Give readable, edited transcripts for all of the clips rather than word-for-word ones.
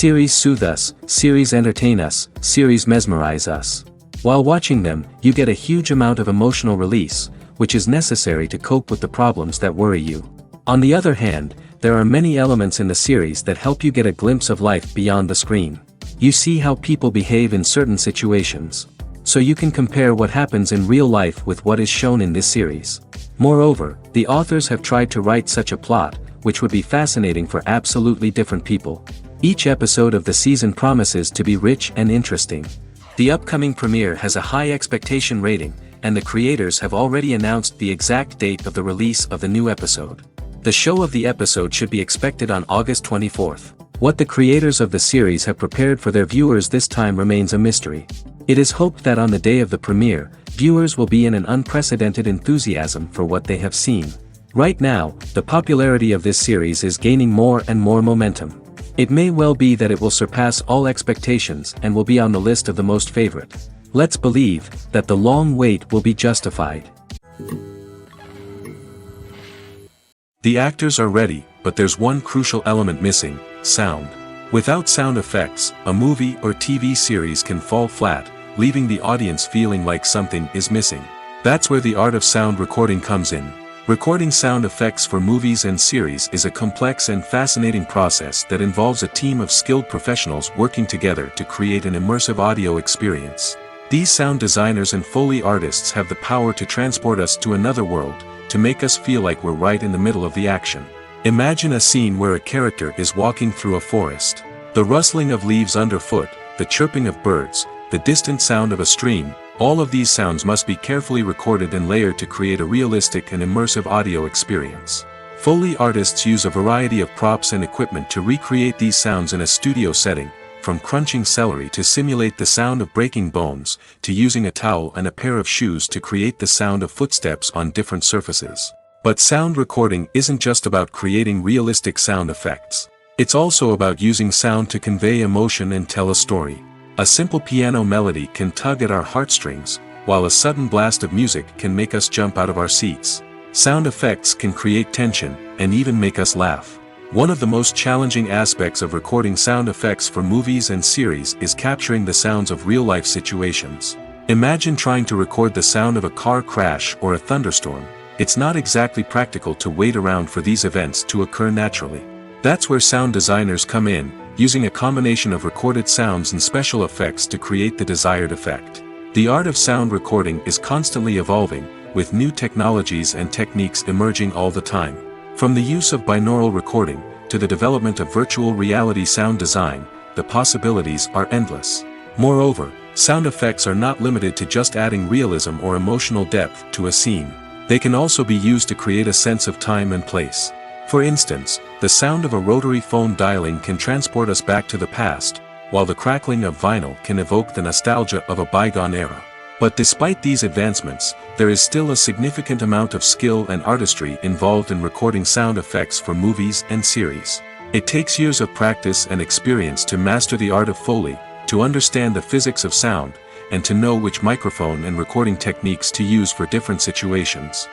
Series soothe us, series entertain us, series mesmerize us. While watching them, you get a huge amount of emotional release, which is necessary to cope with the problems that worry you. On the other hand, there are many elements in the series that help you get a glimpse of life beyond the screen. You see how people behave in certain situations. So you can compare what happens in real life with what is shown in this series. Moreover, the authors have tried to write such a plot, which would be fascinating for absolutely different people. Each episode of the season promises to be rich and interesting. The upcoming premiere has a high expectation rating, and the creators have already announced the exact date of the release of the new episode. The show of the episode should be expected on August 24th. What the creators of the series have prepared for their viewers this time remains a mystery. It is hoped that on the day of the premiere, viewers will be in an unprecedented enthusiasm for what they have seen. Right now, the popularity of this series is gaining more and more momentum. It may well be that it will surpass all expectations and will be on the list of the most favorite. Let's believe that the long wait will be justified. The actors are ready, but there's one crucial element missing: sound. Without sound effects, a movie or TV series can fall flat, leaving the audience feeling like something is missing. That's where the art of sound recording comes in. Recording sound effects for movies and series is a complex and fascinating process that involves a team of skilled professionals working together to create an immersive audio experience. These sound designers and Foley artists have the power to transport us to another world, to make us feel like we're right in the middle of the action. Imagine a scene where a character is walking through a forest. The rustling of leaves underfoot, the chirping of birds, the distant sound of a stream, all of these sounds must be carefully recorded and layered to create a realistic and immersive audio experience. Foley artists use a variety of props and equipment to recreate these sounds in a studio setting, from crunching celery to simulate the sound of breaking bones, to using a towel and a pair of shoes to create the sound of footsteps on different surfaces. But sound recording isn't just about creating realistic sound effects. It's also about using sound to convey emotion and tell a story. A simple piano melody can tug at our heartstrings, while a sudden blast of music can make us jump out of our seats. Sound effects can create tension, and even make us laugh. One of the most challenging aspects of recording sound effects for movies and series is capturing the sounds of real-life situations. Imagine trying to record the sound of a car crash or a thunderstorm. It's not exactly practical to wait around for these events to occur naturally. That's where sound designers come in, using a combination of recorded sounds and special effects to create the desired effect. The art of sound recording is constantly evolving, with new technologies and techniques emerging all the time. From the use of binaural recording, to the development of virtual reality sound design, the possibilities are endless. Moreover, sound effects are not limited to just adding realism or emotional depth to a scene. They can also be used to create a sense of time and place. For instance, the sound of a rotary phone dialing can transport us back to the past, while the crackling of vinyl can evoke the nostalgia of a bygone era. But despite these advancements, there is still a significant amount of skill and artistry involved in recording sound effects for movies and series. It takes years of practice and experience to master the art of Foley, to understand the physics of sound, and to know which microphone and recording techniques to use for different situations.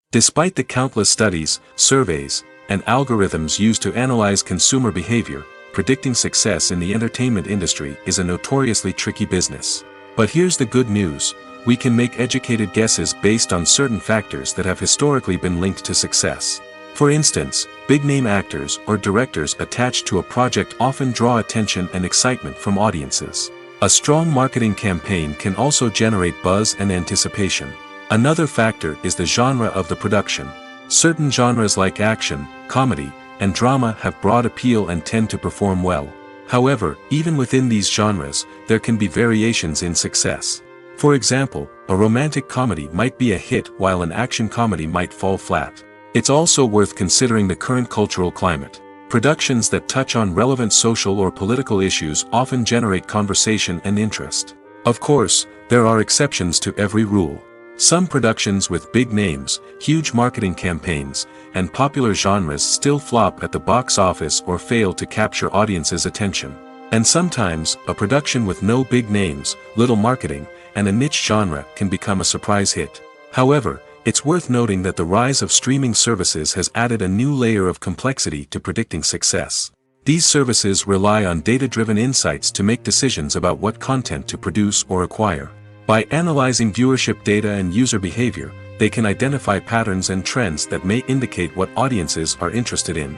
Despite the countless studies, surveys, and algorithms used to analyze consumer behavior, predicting success in the entertainment industry is a notoriously tricky business. But here's the good news: we can make educated guesses based on certain factors that have historically been linked to success. For instance, big-name actors or directors attached to a project often draw attention and excitement from audiences. A strong marketing campaign can also generate buzz and anticipation. Another factor is the genre of the production. Certain genres like action, comedy, and drama have broad appeal and tend to perform well. However, even within these genres, there can be variations in success. For example, a romantic comedy might be a hit while an action comedy might fall flat. It's also worth considering the current cultural climate. Productions that touch on relevant social or political issues often generate conversation and interest. Of course, there are exceptions to every rule. Some productions with big names, huge marketing campaigns, and popular genres still flop at the box office or fail to capture audiences' attention. And sometimes, a production with no big names, little marketing, and a niche genre can become a surprise hit. However, It's worth noting that the rise of streaming services has added a new layer of complexity to predicting success. These services rely on data-driven insights to make decisions about what content to produce or acquire. By analyzing viewership data and user behavior, they can identify patterns and trends that may indicate what audiences are interested in.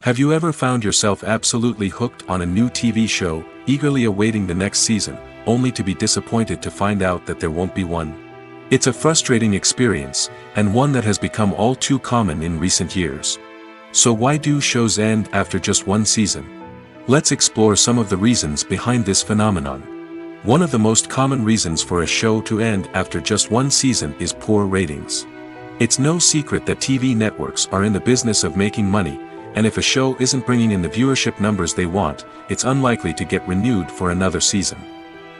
Have you ever found yourself absolutely hooked on a new TV show, eagerly awaiting the next season, only to be disappointed to find out that there won't be one? It's a frustrating experience, and one that has become all too common in recent years. So why do shows end after just one season? Let's explore some of the reasons behind this phenomenon. One of the most common reasons for a show to end after just one season is poor ratings. It's no secret that TV networks are in the business of making money, and if a show isn't bringing in the viewership numbers they want, it's unlikely to get renewed for another season.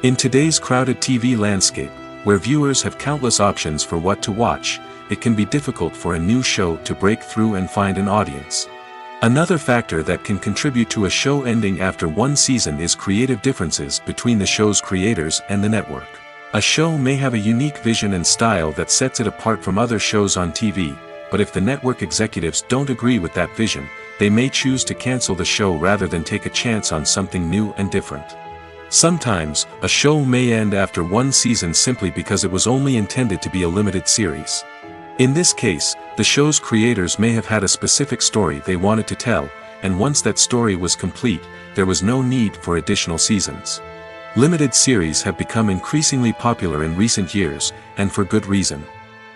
In today's crowded TV landscape, where viewers have countless options for what to watch, it can be difficult for a new show to break through and find an audience. Another factor that can contribute to a show ending after one season is creative differences between the show's creators and the network. A show may have a unique vision and style that sets it apart from other shows on TV, but if the network executives don't agree with that vision, they may choose to cancel the show rather than take a chance on something new and different. Sometimes, a show may end after one season simply because it was only intended to be a limited series. In this case, the show's creators may have had a specific story they wanted to tell, and once that story was complete, there was no need for additional seasons. Limited series have become increasingly popular in recent years, and for good reason.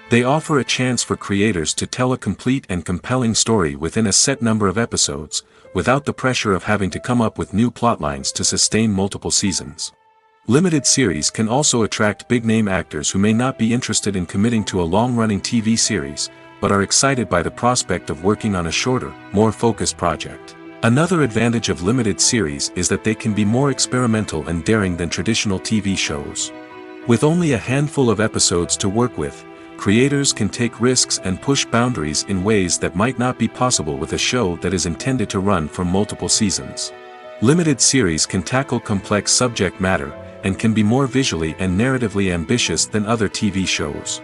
They offer a chance for creators to tell a complete and compelling story within a set number of episodes, without the pressure of having to come up with new plotlines to sustain multiple seasons. Limited series can also attract big-name actors who may not be interested in committing to a long-running TV series, but are excited by the prospect of working on a shorter, more focused project. Another advantage of limited series is that they can be more experimental and daring than traditional TV shows. With only a handful of episodes to work with, creators can take risks and push boundaries in ways that might not be possible with a show that is intended to run for multiple seasons. Limited series can tackle complex subject matter, and can be more visually and narratively ambitious than other TV shows.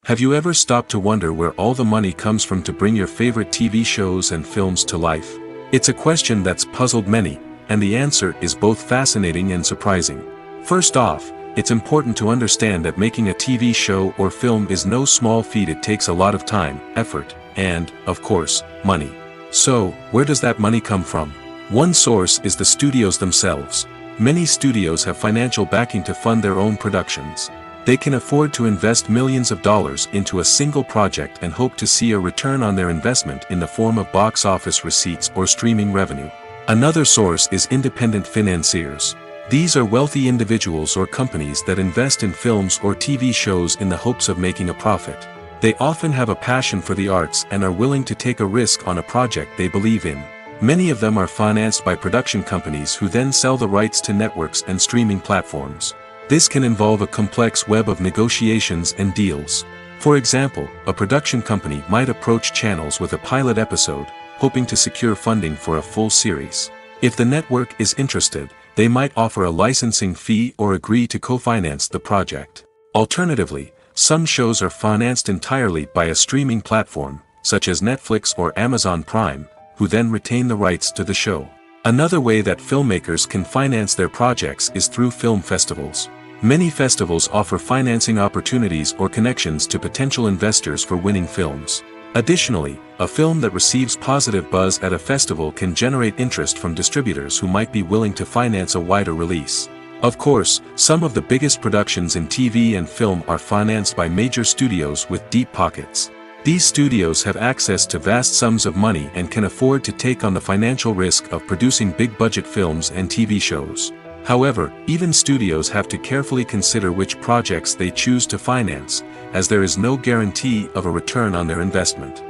Have you ever stopped to wonder where all the money comes from to bring your favorite TV shows and films to life? It's a question that's puzzled many, and the answer is both fascinating and surprising. First off, it's important to understand that making a TV show or film is no small feat. It takes a lot of time, effort, and, of course, money. So, where does that money come from? One source is the studios themselves. Many studios have financial backing to fund their own productions. They can afford to invest millions of dollars into a single project and hope to see a return on their investment in the form of box office receipts or streaming revenue. Another source is independent financiers. These are wealthy individuals or companies that invest in films or TV shows in the hopes of making a profit. They often have a passion for the arts and are willing to take a risk on a project they believe in. Many of them are financed by production companies who then sell the rights to networks and streaming platforms. This can involve a complex web of negotiations and deals. For example, a production company might approach channels with a pilot episode, hoping to secure funding for a full series. If the network is interested, they might offer a licensing fee or agree to co-finance the project. Alternatively, some shows are financed entirely by a streaming platform, such as Netflix or Amazon Prime, who then retain the rights to the show. Another way that filmmakers can finance their projects is through film festivals. Many festivals offer financing opportunities or connections to potential investors for winning films. Additionally, a film that receives positive buzz at a festival can generate interest from distributors who might be willing to finance a wider release. Of course, some of the biggest productions in TV and film are financed by major studios with deep pockets. These studios have access to vast sums of money and can afford to take on the financial risk of producing big-budget films and TV shows. However, even studios have to carefully consider which projects they choose to finance, as there is no guarantee of a return on their investment.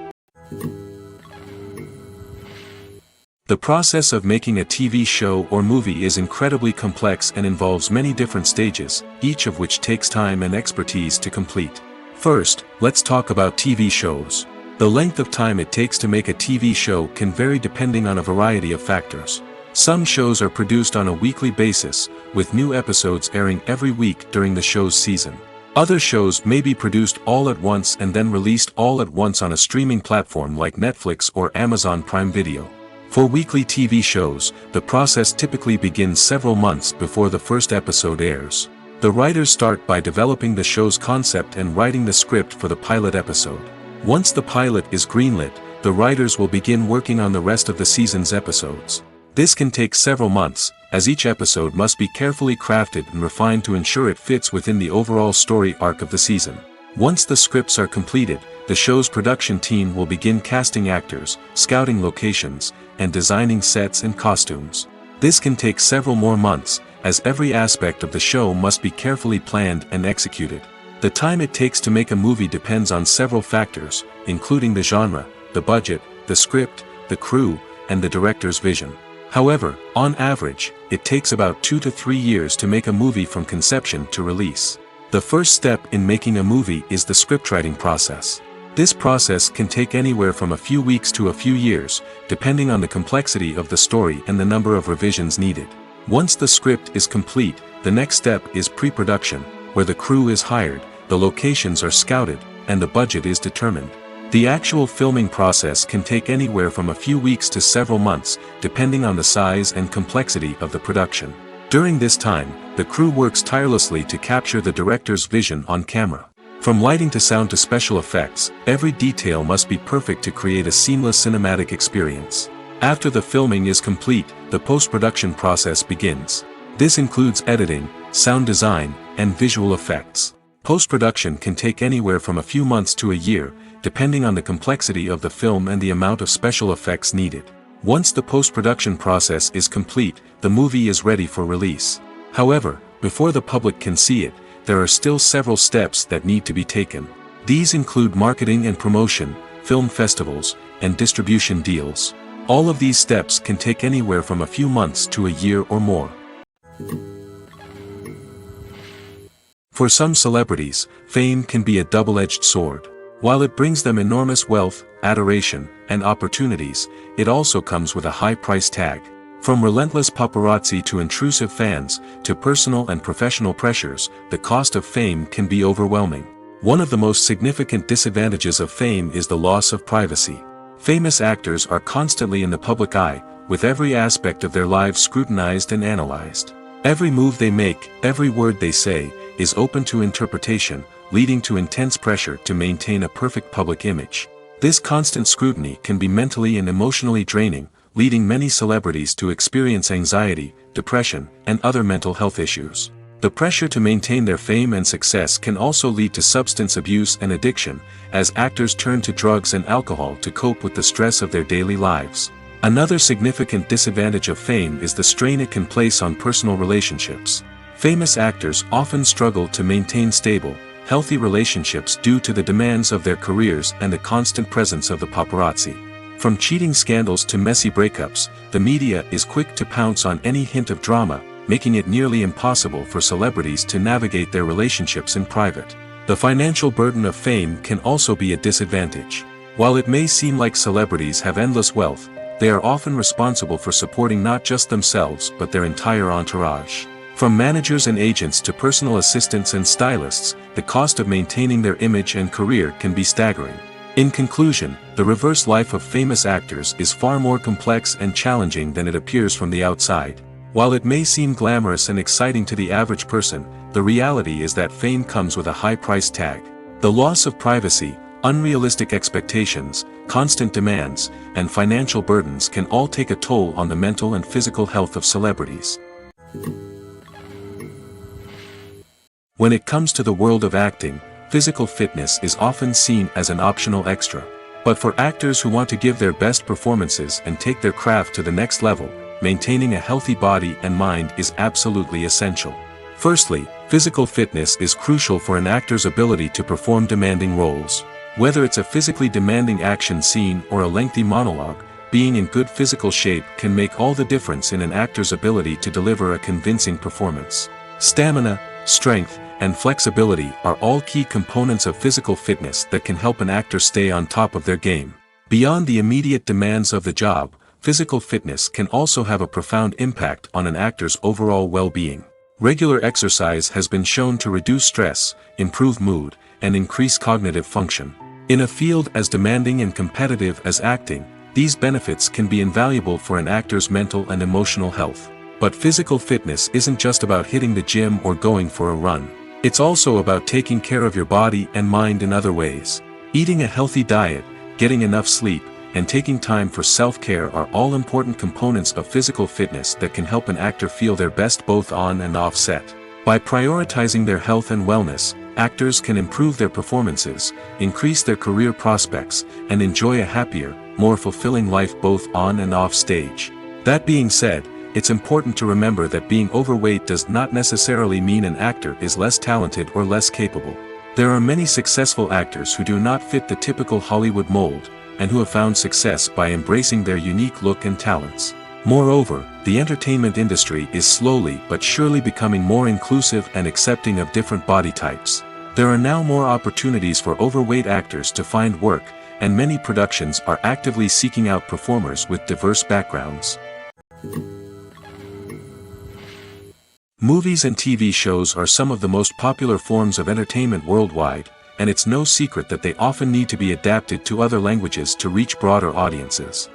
The process of making a TV show or movie is incredibly complex and involves many different stages, each of which takes time and expertise to complete. First, let's talk about TV shows. The length of time it takes to make a TV show can vary depending on a variety of factors. Some shows are produced on a weekly basis, with new episodes airing every week during the show's season. Other shows may be produced all at once and then released all at once on a streaming platform like Netflix or Amazon Prime Video. For weekly TV shows, the process typically begins several months before the first episode airs. The writers start by developing the show's concept and writing the script for the pilot episode. Once the pilot is greenlit, the writers will begin working on the rest of the season's episodes. This can take several months, as each episode must be carefully crafted and refined to ensure it fits within the overall story arc of the season. Once the scripts are completed, the show's production team will begin casting actors, scouting locations, and designing sets and costumes. This can take several more months, as every aspect of the show must be carefully planned and executed. The time it takes to make a movie depends on several factors, including the genre, the budget, the script, the crew, and the director's vision. However, on average, it takes about 2 to 3 years to make a movie from conception to release. The first step in making a movie is the scriptwriting process. This process can take anywhere from a few weeks to a few years, depending on the complexity of the story and the number of revisions needed. Once the script is complete, the next step is pre-production, where the crew is hired, the locations are scouted, and the budget is determined. The actual filming process can take anywhere from a few weeks to several months, depending on the size and complexity of the production. During this time, the crew works tirelessly to capture the director's vision on camera. From lighting to sound to special effects, every detail must be perfect to create a seamless cinematic experience. After the filming is complete, the post-production process begins. This includes editing, sound design, and visual effects. Post-production can take anywhere from a few months to a year, depending on the complexity of the film and the amount of special effects needed. Once the post-production process is complete, the movie is ready for release. However, before the public can see it, there are still several steps that need to be taken. These include marketing and promotion, film festivals, and distribution deals. All of these steps can take anywhere from a few months to a year or more. For some celebrities, fame can be a double-edged sword. While it brings them enormous wealth, adoration, and opportunities, it also comes with a high price tag. From relentless paparazzi to intrusive fans, to personal and professional pressures, the cost of fame can be overwhelming. One of the most significant disadvantages of fame is the loss of privacy. Famous actors are constantly in the public eye, with every aspect of their lives scrutinized and analyzed. Every move they make, every word they say, is open to interpretation, leading to intense pressure to maintain a perfect public image. This constant scrutiny can be mentally and emotionally draining, leading many celebrities to experience anxiety, depression, and other mental health issues. The pressure to maintain their fame and success can also lead to substance abuse and addiction, as actors turn to drugs and alcohol to cope with the stress of their daily lives. Another significant disadvantage of fame is the strain it can place on personal relationships. Famous actors often struggle to maintain stable, healthy relationships due to the demands of their careers and the constant presence of the paparazzi. From cheating scandals to messy breakups, the media is quick to pounce on any hint of drama, making it nearly impossible for celebrities to navigate their relationships in private. The financial burden of fame can also be a disadvantage. While it may seem like celebrities have endless wealth, they are often responsible for supporting not just themselves but their entire entourage. From managers and agents to personal assistants and stylists, the cost of maintaining their image and career can be staggering. In conclusion, the reverse life of famous actors is far more complex and challenging than it appears from the outside. While it may seem glamorous and exciting to the average person, the reality is that fame comes with a high price tag. The loss of privacy, unrealistic expectations, constant demands, and financial burdens can all take a toll on the mental and physical health of celebrities. When it comes to the world of acting, physical fitness is often seen as an optional extra. But for actors who want to give their best performances and take their craft to the next level, maintaining a healthy body and mind is absolutely essential. Firstly, physical fitness is crucial for an actor's ability to perform demanding roles. Whether it's a physically demanding action scene or a lengthy monologue, being in good physical shape can make all the difference in an actor's ability to deliver a convincing performance. Stamina, strength, and flexibility are all key components of physical fitness that can help an actor stay on top of their game. Beyond the immediate demands of the job, physical fitness can also have a profound impact on an actor's overall well-being. Regular exercise has been shown to reduce stress, improve mood, and increase cognitive function. In a field as demanding and competitive as acting, these benefits can be invaluable for an actor's mental and emotional health. But physical fitness isn't just about hitting the gym or going for a run. It's also about taking care of your body and mind in other ways. Eating a healthy diet, getting enough sleep, and taking time for self-care are all important components of physical fitness that can help an actor feel their best both on and off set. By prioritizing their health and wellness, actors can improve their performances, increase their career prospects, and enjoy a happier, more fulfilling life both on and off stage. That being said, it's important to remember that being overweight does not necessarily mean an actor is less talented or less capable. There are many successful actors who do not fit the typical Hollywood mold, and who have found success by embracing their unique look and talents. Moreover, the entertainment industry is slowly but surely becoming more inclusive and accepting of different body types. There are now more opportunities for overweight actors to find work, and many productions are actively seeking out performers with diverse backgrounds. Movies and TV shows are some of the most popular forms of entertainment worldwide, and it's no secret that they often need to be adapted to other languages to reach broader audiences.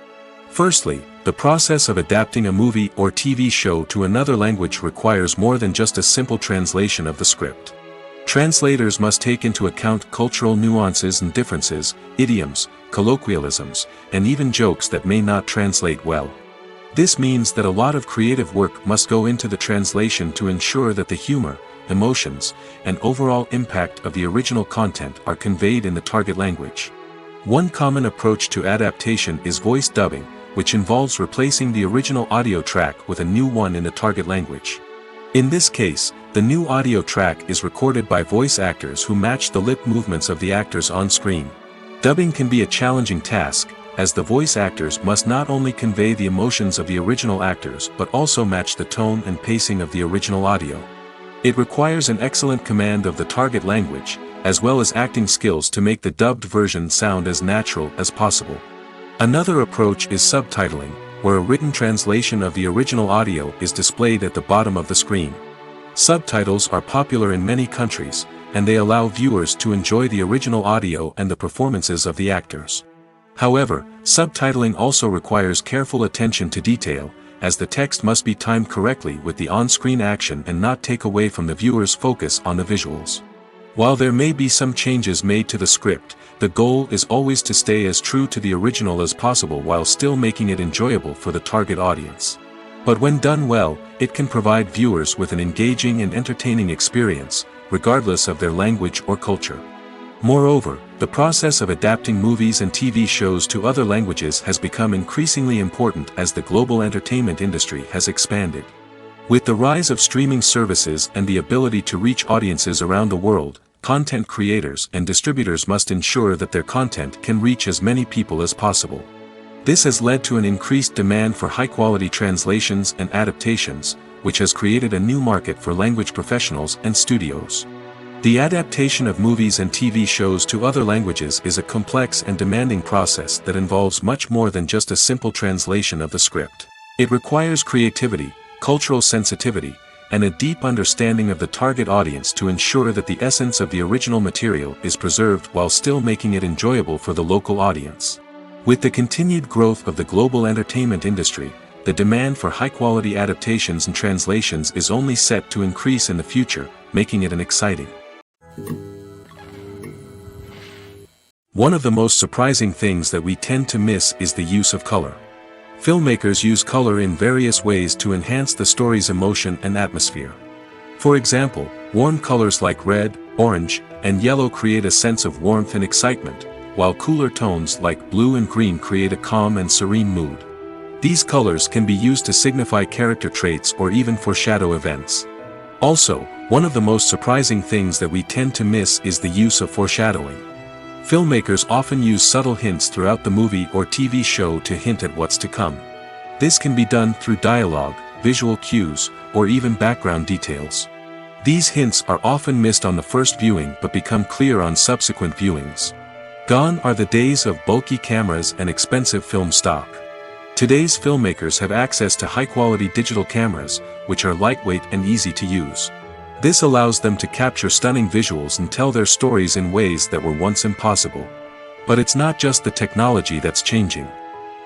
Firstly, the process of adapting a movie or TV show to another language requires more than just a simple translation of the script. Translators must take into account cultural nuances and differences, idioms, colloquialisms, and even jokes that may not translate well. This means that a lot of creative work must go into the translation to ensure that the humor, emotions, and overall impact of the original content are conveyed in the target language. One common approach to adaptation is voice dubbing, which involves replacing the original audio track with a new one in the target language. In this case, the new audio track is recorded by voice actors who match the lip movements of the actors on screen. Dubbing can be a challenging task, as the voice actors must not only convey the emotions of the original actors but also match the tone and pacing of the original audio. It requires an excellent command of the target language, as well as acting skills to make the dubbed version sound as natural as possible. Another approach is subtitling, where a written translation of the original audio is displayed at the bottom of the screen. Subtitles are popular in many countries, and they allow viewers to enjoy the original audio and the performances of the actors. However, subtitling also requires careful attention to detail, as the text must be timed correctly with the on-screen action and not take away from the viewer's focus on the visuals. While there may be some changes made to the script, the goal is always to stay as true to the original as possible while still making it enjoyable for the target audience. But when done well, it can provide viewers with an engaging and entertaining experience, regardless of their language or culture. Moreover, the process of adapting movies and TV shows to other languages has become increasingly important as the global entertainment industry has expanded. With the rise of streaming services and the ability to reach audiences around the world, content creators and distributors must ensure that their content can reach as many people as possible. This has led to an increased demand for high-quality translations and adaptations, which has created a new market for language professionals and studios. The adaptation of movies and TV shows to other languages is a complex and demanding process that involves much more than just a simple translation of the script. It requires creativity, cultural sensitivity, and a deep understanding of the target audience to ensure that the essence of the original material is preserved while still making it enjoyable for the local audience. With the continued growth of the global entertainment industry, the demand for high-quality adaptations and translations is only set to increase in the future, making it an exciting. One of the most surprising things that we tend to miss is the use of color. Filmmakers use color in various ways to enhance the story's emotion and atmosphere. For example, warm colors like red, orange, and yellow create a sense of warmth and excitement, while cooler tones like blue and green create a calm and serene mood. These colors can be used to signify character traits or even foreshadow events. Also, one of the most surprising things that we tend to miss is the use of foreshadowing. Filmmakers often use subtle hints throughout the movie or TV show to hint at what's to come. This can be done through dialogue, visual cues, or even background details. These hints are often missed on the first viewing but become clear on subsequent viewings. Gone are the days of bulky cameras and expensive film stock. Today's filmmakers have access to high-quality digital cameras, which are lightweight and easy to use. This allows them to capture stunning visuals and tell their stories in ways that were once impossible. But it's not just the technology that's changing.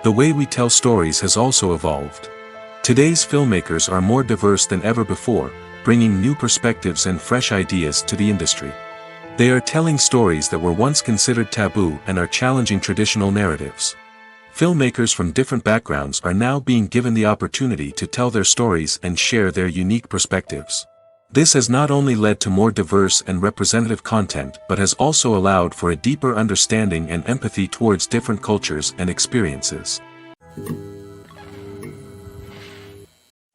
The way we tell stories has also evolved. Today's filmmakers are more diverse than ever before, bringing new perspectives and fresh ideas to the industry. They are telling stories that were once considered taboo and are challenging traditional narratives. Filmmakers from different backgrounds are now being given the opportunity to tell their stories and share their unique perspectives. This has not only led to more diverse and representative content but has also allowed for a deeper understanding and empathy towards different cultures and experiences.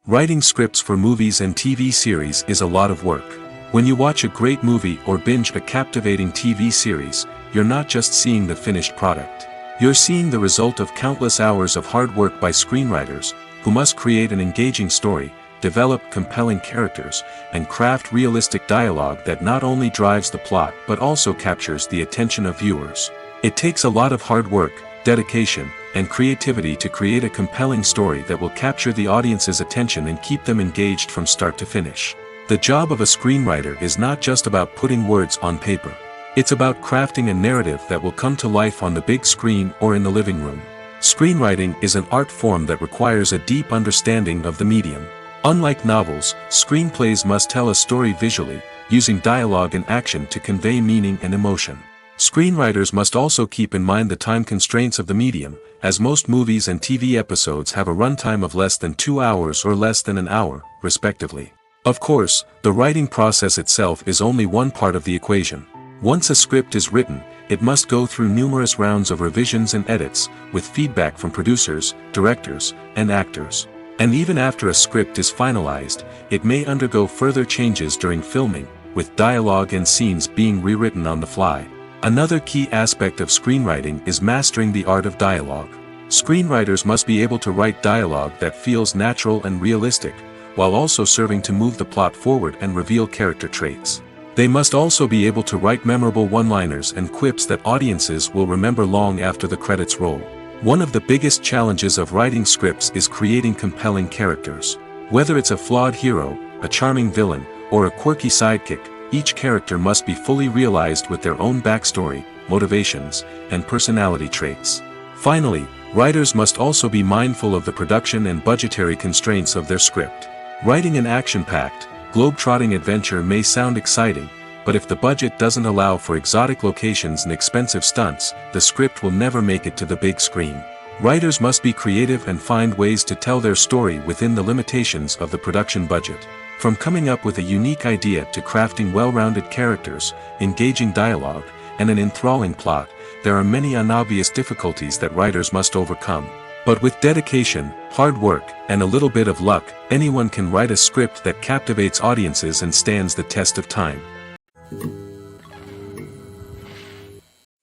Writing scripts for movies and TV series is a lot of work. When you watch a great movie or binge a captivating TV series, you're not just seeing the finished product. You're seeing the result of countless hours of hard work by screenwriters, who must create an engaging story, develop compelling characters, and craft realistic dialogue that not only drives the plot but also captures the attention of viewers. It takes a lot of hard work, dedication, and creativity to create a compelling story that will capture the audience's attention and keep them engaged from start to finish. The job of a screenwriter is not just about putting words on paper. It's about crafting a narrative that will come to life on the big screen or in the living room. Screenwriting is an art form that requires a deep understanding of the medium. Unlike novels, screenplays must tell a story visually, using dialogue and action to convey meaning and emotion. Screenwriters must also keep in mind the time constraints of the medium, as most movies and TV episodes have a runtime of less than 2 hours or less than an hour, respectively. Of course, the writing process itself is only one part of the equation. Once a script is written, it must go through numerous rounds of revisions and edits, with feedback from producers, directors, and actors. And even after a script is finalized, it may undergo further changes during filming, with dialogue and scenes being rewritten on the fly. Another key aspect of screenwriting is mastering the art of dialogue. Screenwriters must be able to write dialogue that feels natural and realistic, while also serving to move the plot forward and reveal character traits. They must also be able to write memorable one-liners and quips that audiences will remember long after the credits roll. One of the biggest challenges of writing scripts is creating compelling characters. Whether it's a flawed hero, a charming villain, or a quirky sidekick, each character must be fully realized with their own backstory, motivations, and personality traits. Finally, writers must also be mindful of the production and budgetary constraints of their script. Writing an action-packed, globe-trotting adventure may sound exciting, but if the budget doesn't allow for exotic locations and expensive stunts, the script will never make it to the big screen. Writers must be creative and find ways to tell their story within the limitations of the production budget. From coming up with a unique idea to crafting well-rounded characters, engaging dialogue, and an enthralling plot, there are many unobvious difficulties that writers must overcome. But with dedication, hard work, and a little bit of luck, anyone can write a script that captivates audiences and stands the test of time.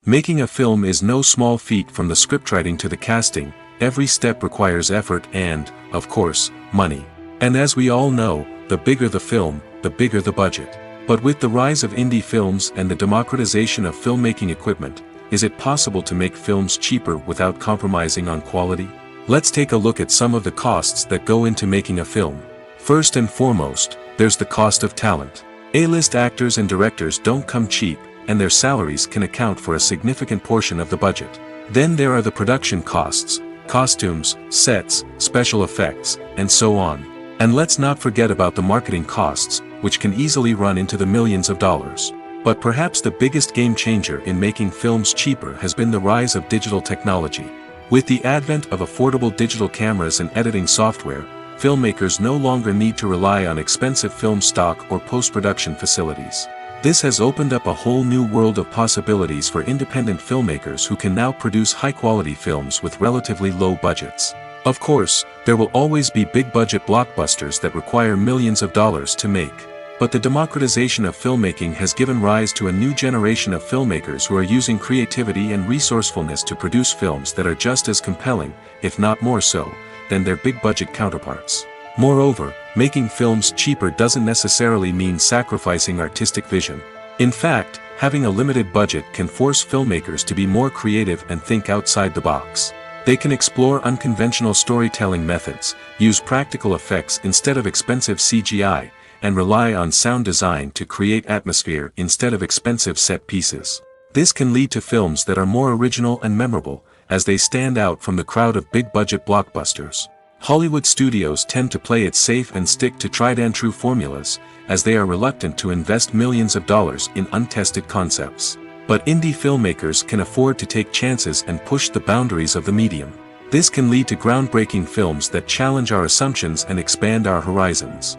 Making a film is no small feat. From the scriptwriting to the casting, every step requires effort and, of course, money. And as we all know, the bigger the film, the bigger the budget. But with the rise of indie films and the democratization of filmmaking equipment, is it possible to make films cheaper without compromising on quality? Let's take a look at some of the costs that go into making a film. First and foremost, there's the cost of talent. A-list actors and directors don't come cheap, and their salaries can account for a significant portion of the budget. Then there are the production costs, costumes, sets, special effects, and so on. And let's not forget about the marketing costs, which can easily run into the millions of dollars. But perhaps the biggest game changer in making films cheaper has been the rise of digital technology. With the advent of affordable digital cameras and editing software, filmmakers no longer need to rely on expensive film stock or post-production facilities. This has opened up a whole new world of possibilities for independent filmmakers who can now produce high-quality films with relatively low budgets. Of course, there will always be big-budget blockbusters that require millions of dollars to make. But the democratization of filmmaking has given rise to a new generation of filmmakers who are using creativity and resourcefulness to produce films that are just as compelling, if not more so, than their big-budget counterparts. Moreover, making films cheaper doesn't necessarily mean sacrificing artistic vision. In fact, having a limited budget can force filmmakers to be more creative and think outside the box. They can explore unconventional storytelling methods, use practical effects instead of expensive CGI, and rely on sound design to create atmosphere instead of expensive set pieces. This can lead to films that are more original and memorable, as they stand out from the crowd of big-budget blockbusters. Hollywood studios tend to play it safe and stick to tried-and-true formulas, as they are reluctant to invest millions of dollars in untested concepts. But indie filmmakers can afford to take chances and push the boundaries of the medium. This can lead to groundbreaking films that challenge our assumptions and expand our horizons.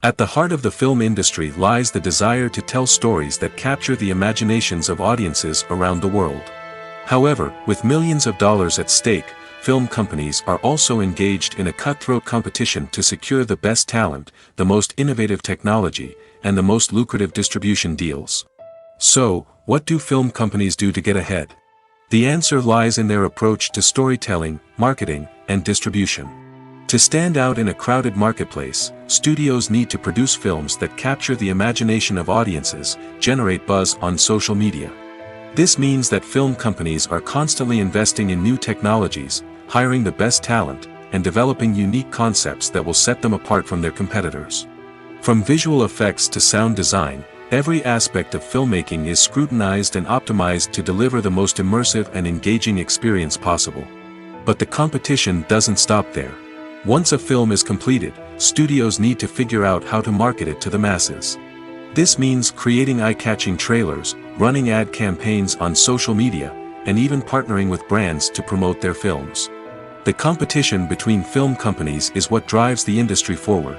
At the heart of the film industry lies the desire to tell stories that capture the imaginations of audiences around the world. However, with millions of dollars at stake, film companies are also engaged in a cutthroat competition to secure the best talent, the most innovative technology, and the most lucrative distribution deals. So, what do film companies do to get ahead? The answer lies in their approach to storytelling, marketing, and distribution. To stand out in a crowded marketplace, studios need to produce films that capture the imagination of audiences, generate buzz on social media. This means that film companies are constantly investing in new technologies, hiring the best talent, and developing unique concepts that will set them apart from their competitors. From visual effects to sound design, every aspect of filmmaking is scrutinized and optimized to deliver the most immersive and engaging experience possible. But the competition doesn't stop there. Once a film is completed, studios need to figure out how to market it to the masses. This means creating eye-catching trailers, running ad campaigns on social media, and even partnering with brands to promote their films. The competition between film companies is what drives the industry forward.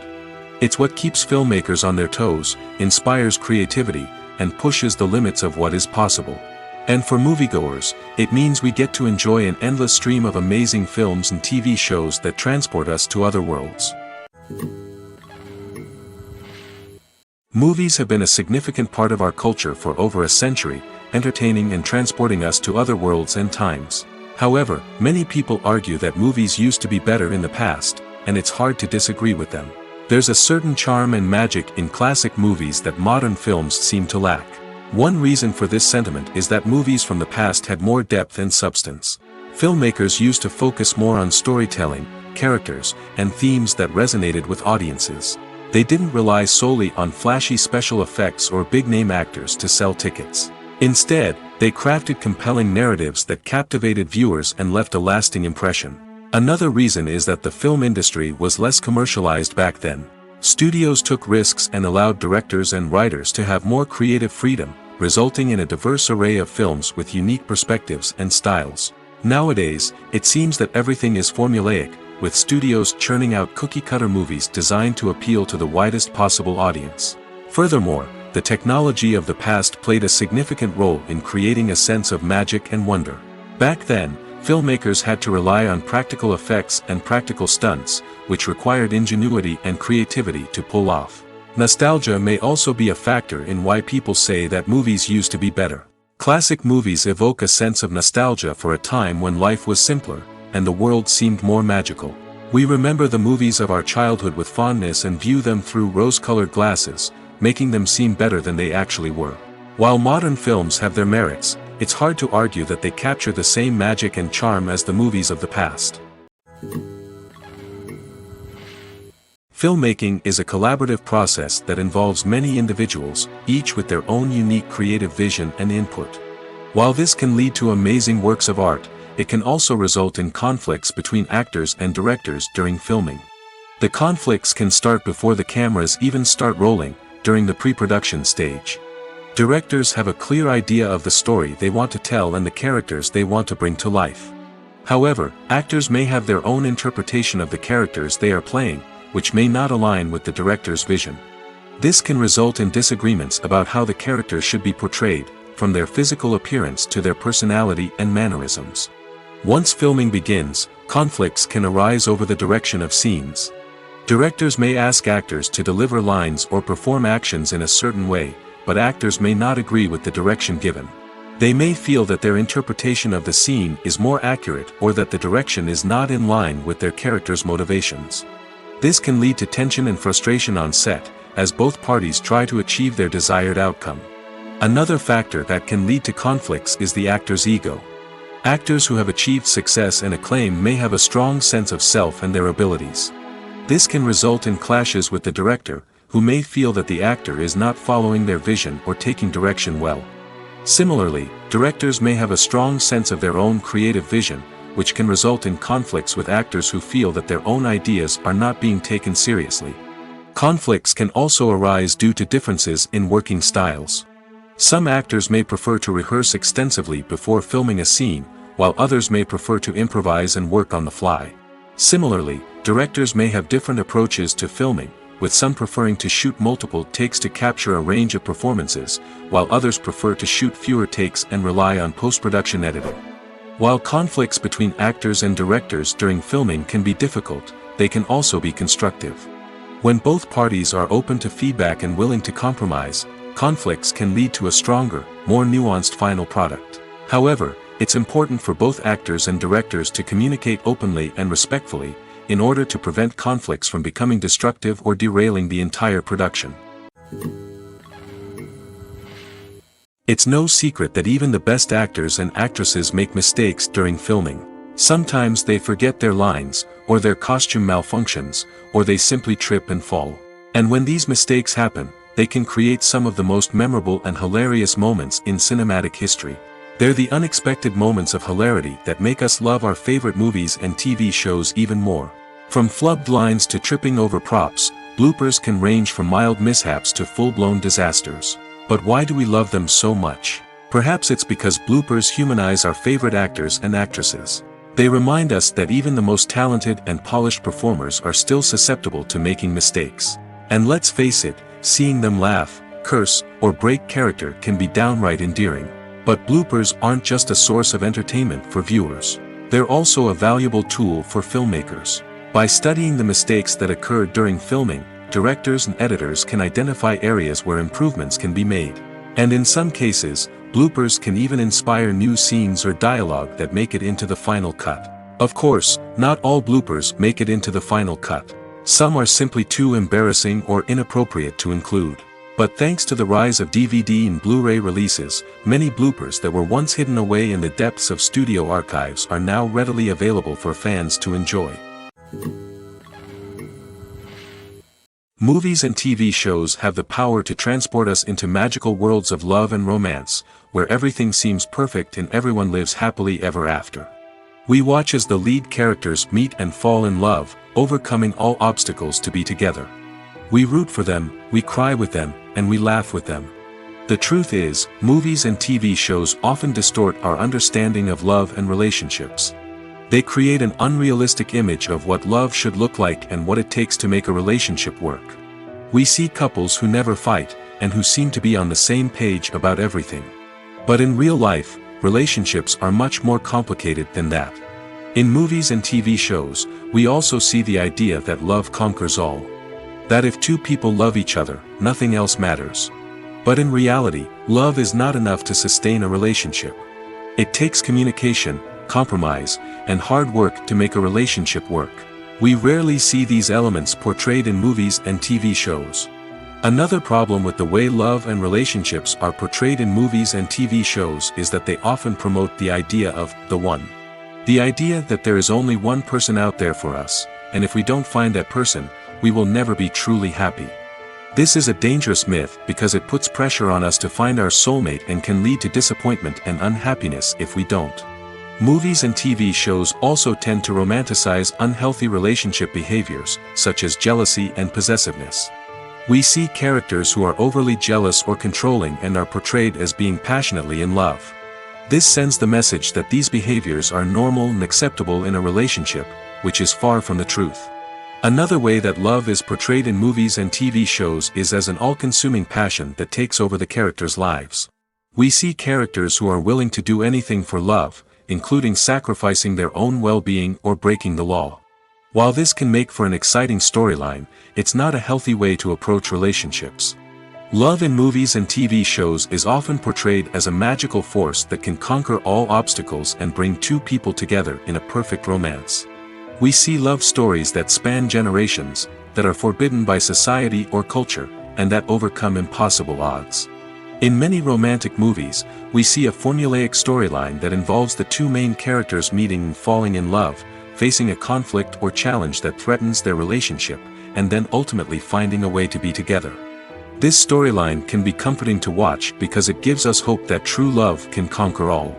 It's what keeps filmmakers on their toes, inspires creativity, and pushes the limits of what is possible. And for moviegoers, it means we get to enjoy an endless stream of amazing films and TV shows that transport us to other worlds. Movies have been a significant part of our culture for over a century, entertaining and transporting us to other worlds and times. However, many people argue that movies used to be better in the past, and it's hard to disagree with them. There's a certain charm and magic in classic movies that modern films seem to lack. One reason for this sentiment is that movies from the past had more depth and substance. Filmmakers used to focus more on storytelling, characters, and themes that resonated with audiences. They didn't rely solely on flashy special effects or big-name actors to sell tickets. Instead, they crafted compelling narratives that captivated viewers and left a lasting impression. Another reason is that the film industry was less commercialized back then. Studios took risks and allowed directors and writers to have more creative freedom, resulting in a diverse array of films with unique perspectives and styles. Nowadays, it seems that everything is formulaic, with studios churning out cookie-cutter movies designed to appeal to the widest possible audience. Furthermore, the technology of the past played a significant role in creating a sense of magic and wonder. Back then, filmmakers had to rely on practical effects and practical stunts, which required ingenuity and creativity to pull off. Nostalgia may also be a factor in why people say that movies used to be better. Classic movies evoke a sense of nostalgia for a time when life was simpler, and the world seemed more magical. We remember the movies of our childhood with fondness and view them through rose-colored glasses, making them seem better than they actually were. While modern films have their merits, it's hard to argue that they capture the same magic and charm as the movies of the past. Filmmaking is a collaborative process that involves many individuals, each with their own unique creative vision and input. While this can lead to amazing works of art, it can also result in conflicts between actors and directors during filming. The conflicts can start before the cameras even start rolling, during the pre-production stage. Directors have a clear idea of the story they want to tell and the characters they want to bring to life. However, actors may have their own interpretation of the characters they are playing, which may not align with the director's vision. This can result in disagreements about how the characters should be portrayed, from their physical appearance to their personality and mannerisms. Once filming begins, conflicts can arise over the direction of scenes. Directors may ask actors to deliver lines or perform actions in a certain way, but actors may not agree with the direction given. They may feel that their interpretation of the scene is more accurate or that the direction is not in line with their character's motivations. This can lead to tension and frustration on set, as both parties try to achieve their desired outcome. Another factor that can lead to conflicts is the actor's ego. Actors who have achieved success and acclaim may have a strong sense of self and their abilities. This can result in clashes with the director, who may feel that the actor is not following their vision or taking direction well. Similarly, directors may have a strong sense of their own creative vision, which can result in conflicts with actors who feel that their own ideas are not being taken seriously. Conflicts can also arise due to differences in working styles. Some actors may prefer to rehearse extensively before filming a scene, while others may prefer to improvise and work on the fly. Similarly, directors may have different approaches to filming, with some preferring to shoot multiple takes to capture a range of performances, while others prefer to shoot fewer takes and rely on post-production editing. While conflicts between actors and directors during filming can be difficult, they can also be constructive. When both parties are open to feedback and willing to compromise, conflicts can lead to a stronger, more nuanced final product. However, it's important for both actors and directors to communicate openly and respectfully, in order to prevent conflicts from becoming destructive or derailing the entire production. It's no secret that even the best actors and actresses make mistakes during filming. Sometimes they forget their lines, or their costume malfunctions, or they simply trip and fall. And when these mistakes happen, they can create some of the most memorable and hilarious moments in cinematic history. They're the unexpected moments of hilarity that make us love our favorite movies and TV shows even more. From flubbed lines to tripping over props, bloopers can range from mild mishaps to full-blown disasters. But why do we love them so much? Perhaps it's because bloopers humanize our favorite actors and actresses. They remind us that even the most talented and polished performers are still susceptible to making mistakes. And let's face it, seeing them laugh, curse, or break character can be downright endearing. But bloopers aren't just a source of entertainment for viewers. They're also a valuable tool for filmmakers. By studying the mistakes that occur during filming, directors and editors can identify areas where improvements can be made. And in some cases, bloopers can even inspire new scenes or dialogue that make it into the final cut. Of course, not all bloopers make it into the final cut. Some are simply too embarrassing or inappropriate to include. But thanks to the rise of DVD and Blu-ray releases, many bloopers that were once hidden away in the depths of studio archives are now readily available for fans to enjoy. Movies and TV shows have the power to transport us into magical worlds of love and romance, where everything seems perfect and everyone lives happily ever after. We watch as the lead characters meet and fall in love, overcoming all obstacles to be together. We root for them, we cry with them, and we laugh with them. The truth is, movies and TV shows often distort our understanding of love and relationships. They create an unrealistic image of what love should look like and what it takes to make a relationship work. We see couples who never fight, and who seem to be on the same page about everything. But in real life, relationships are much more complicated than that. In movies and TV shows, we also see the idea that love conquers all. That if two people love each other, nothing else matters. But in reality, love is not enough to sustain a relationship. It takes communication, compromise, and hard work to make a relationship work. We rarely see these elements portrayed in movies and TV shows. Another problem with the way love and relationships are portrayed in movies and TV shows is that they often promote the idea of the one. The idea that there is only one person out there for us, and if we don't find that person, we will never be truly happy. This is a dangerous myth because it puts pressure on us to find our soulmate and can lead to disappointment and unhappiness if we don't. Movies and TV shows also tend to romanticize unhealthy relationship behaviors, such as jealousy and possessiveness. We see characters who are overly jealous or controlling and are portrayed as being passionately in love. This sends the message that these behaviors are normal and acceptable in a relationship, which is far from the truth. Another way that love is portrayed in movies and TV shows is as an all-consuming passion that takes over the characters' lives. We see characters who are willing to do anything for love, including sacrificing their own well-being or breaking the law. While this can make for an exciting storyline, it's not a healthy way to approach relationships. Love in movies and TV shows is often portrayed as a magical force that can conquer all obstacles and bring two people together in a perfect romance. We see love stories that span generations, that are forbidden by society or culture, and that overcome impossible odds. In many romantic movies, we see a formulaic storyline that involves the two main characters meeting and falling in love, facing a conflict or challenge that threatens their relationship, and then ultimately finding a way to be together. This storyline can be comforting to watch because it gives us hope that true love can conquer all.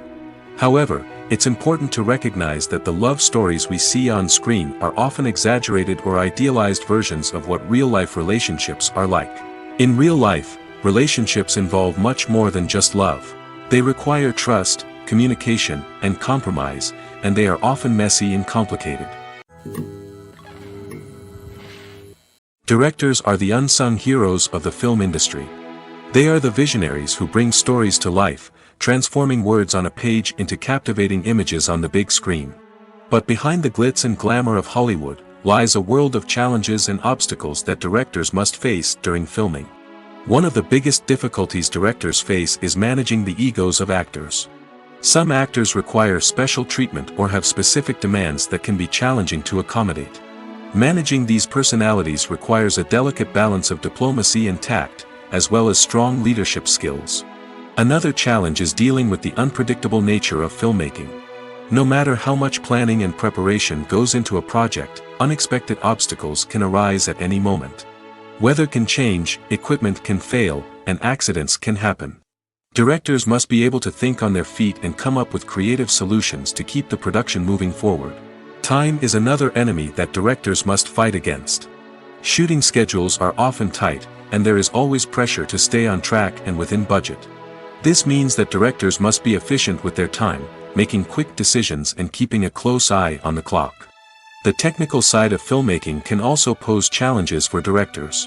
However, it's important to recognize that the love stories we see on screen are often exaggerated or idealized versions of what real-life relationships are like. In real life, relationships involve much more than just love. They require trust, communication, and compromise, and they are often messy and complicated. Directors are the unsung heroes of the film industry. They are the visionaries who bring stories to life, transforming words on a page into captivating images on the big screen. But behind the glitz and glamour of Hollywood lies a world of challenges and obstacles that directors must face during filming. One of the biggest difficulties directors face is managing the egos of actors. Some actors require special treatment or have specific demands that can be challenging to accommodate. Managing these personalities requires a delicate balance of diplomacy and tact, as well as strong leadership skills. Another challenge is dealing with the unpredictable nature of filmmaking. No matter how much planning and preparation goes into a project, unexpected obstacles can arise at any moment. Weather can change, equipment can fail, and accidents can happen. Directors must be able to think on their feet and come up with creative solutions to keep the production moving forward. Time is another enemy that directors must fight against. Shooting schedules are often tight, and there is always pressure to stay on track and within budget. This means that directors must be efficient with their time, making quick decisions and keeping a close eye on the clock. The technical side of filmmaking can also pose challenges for directors.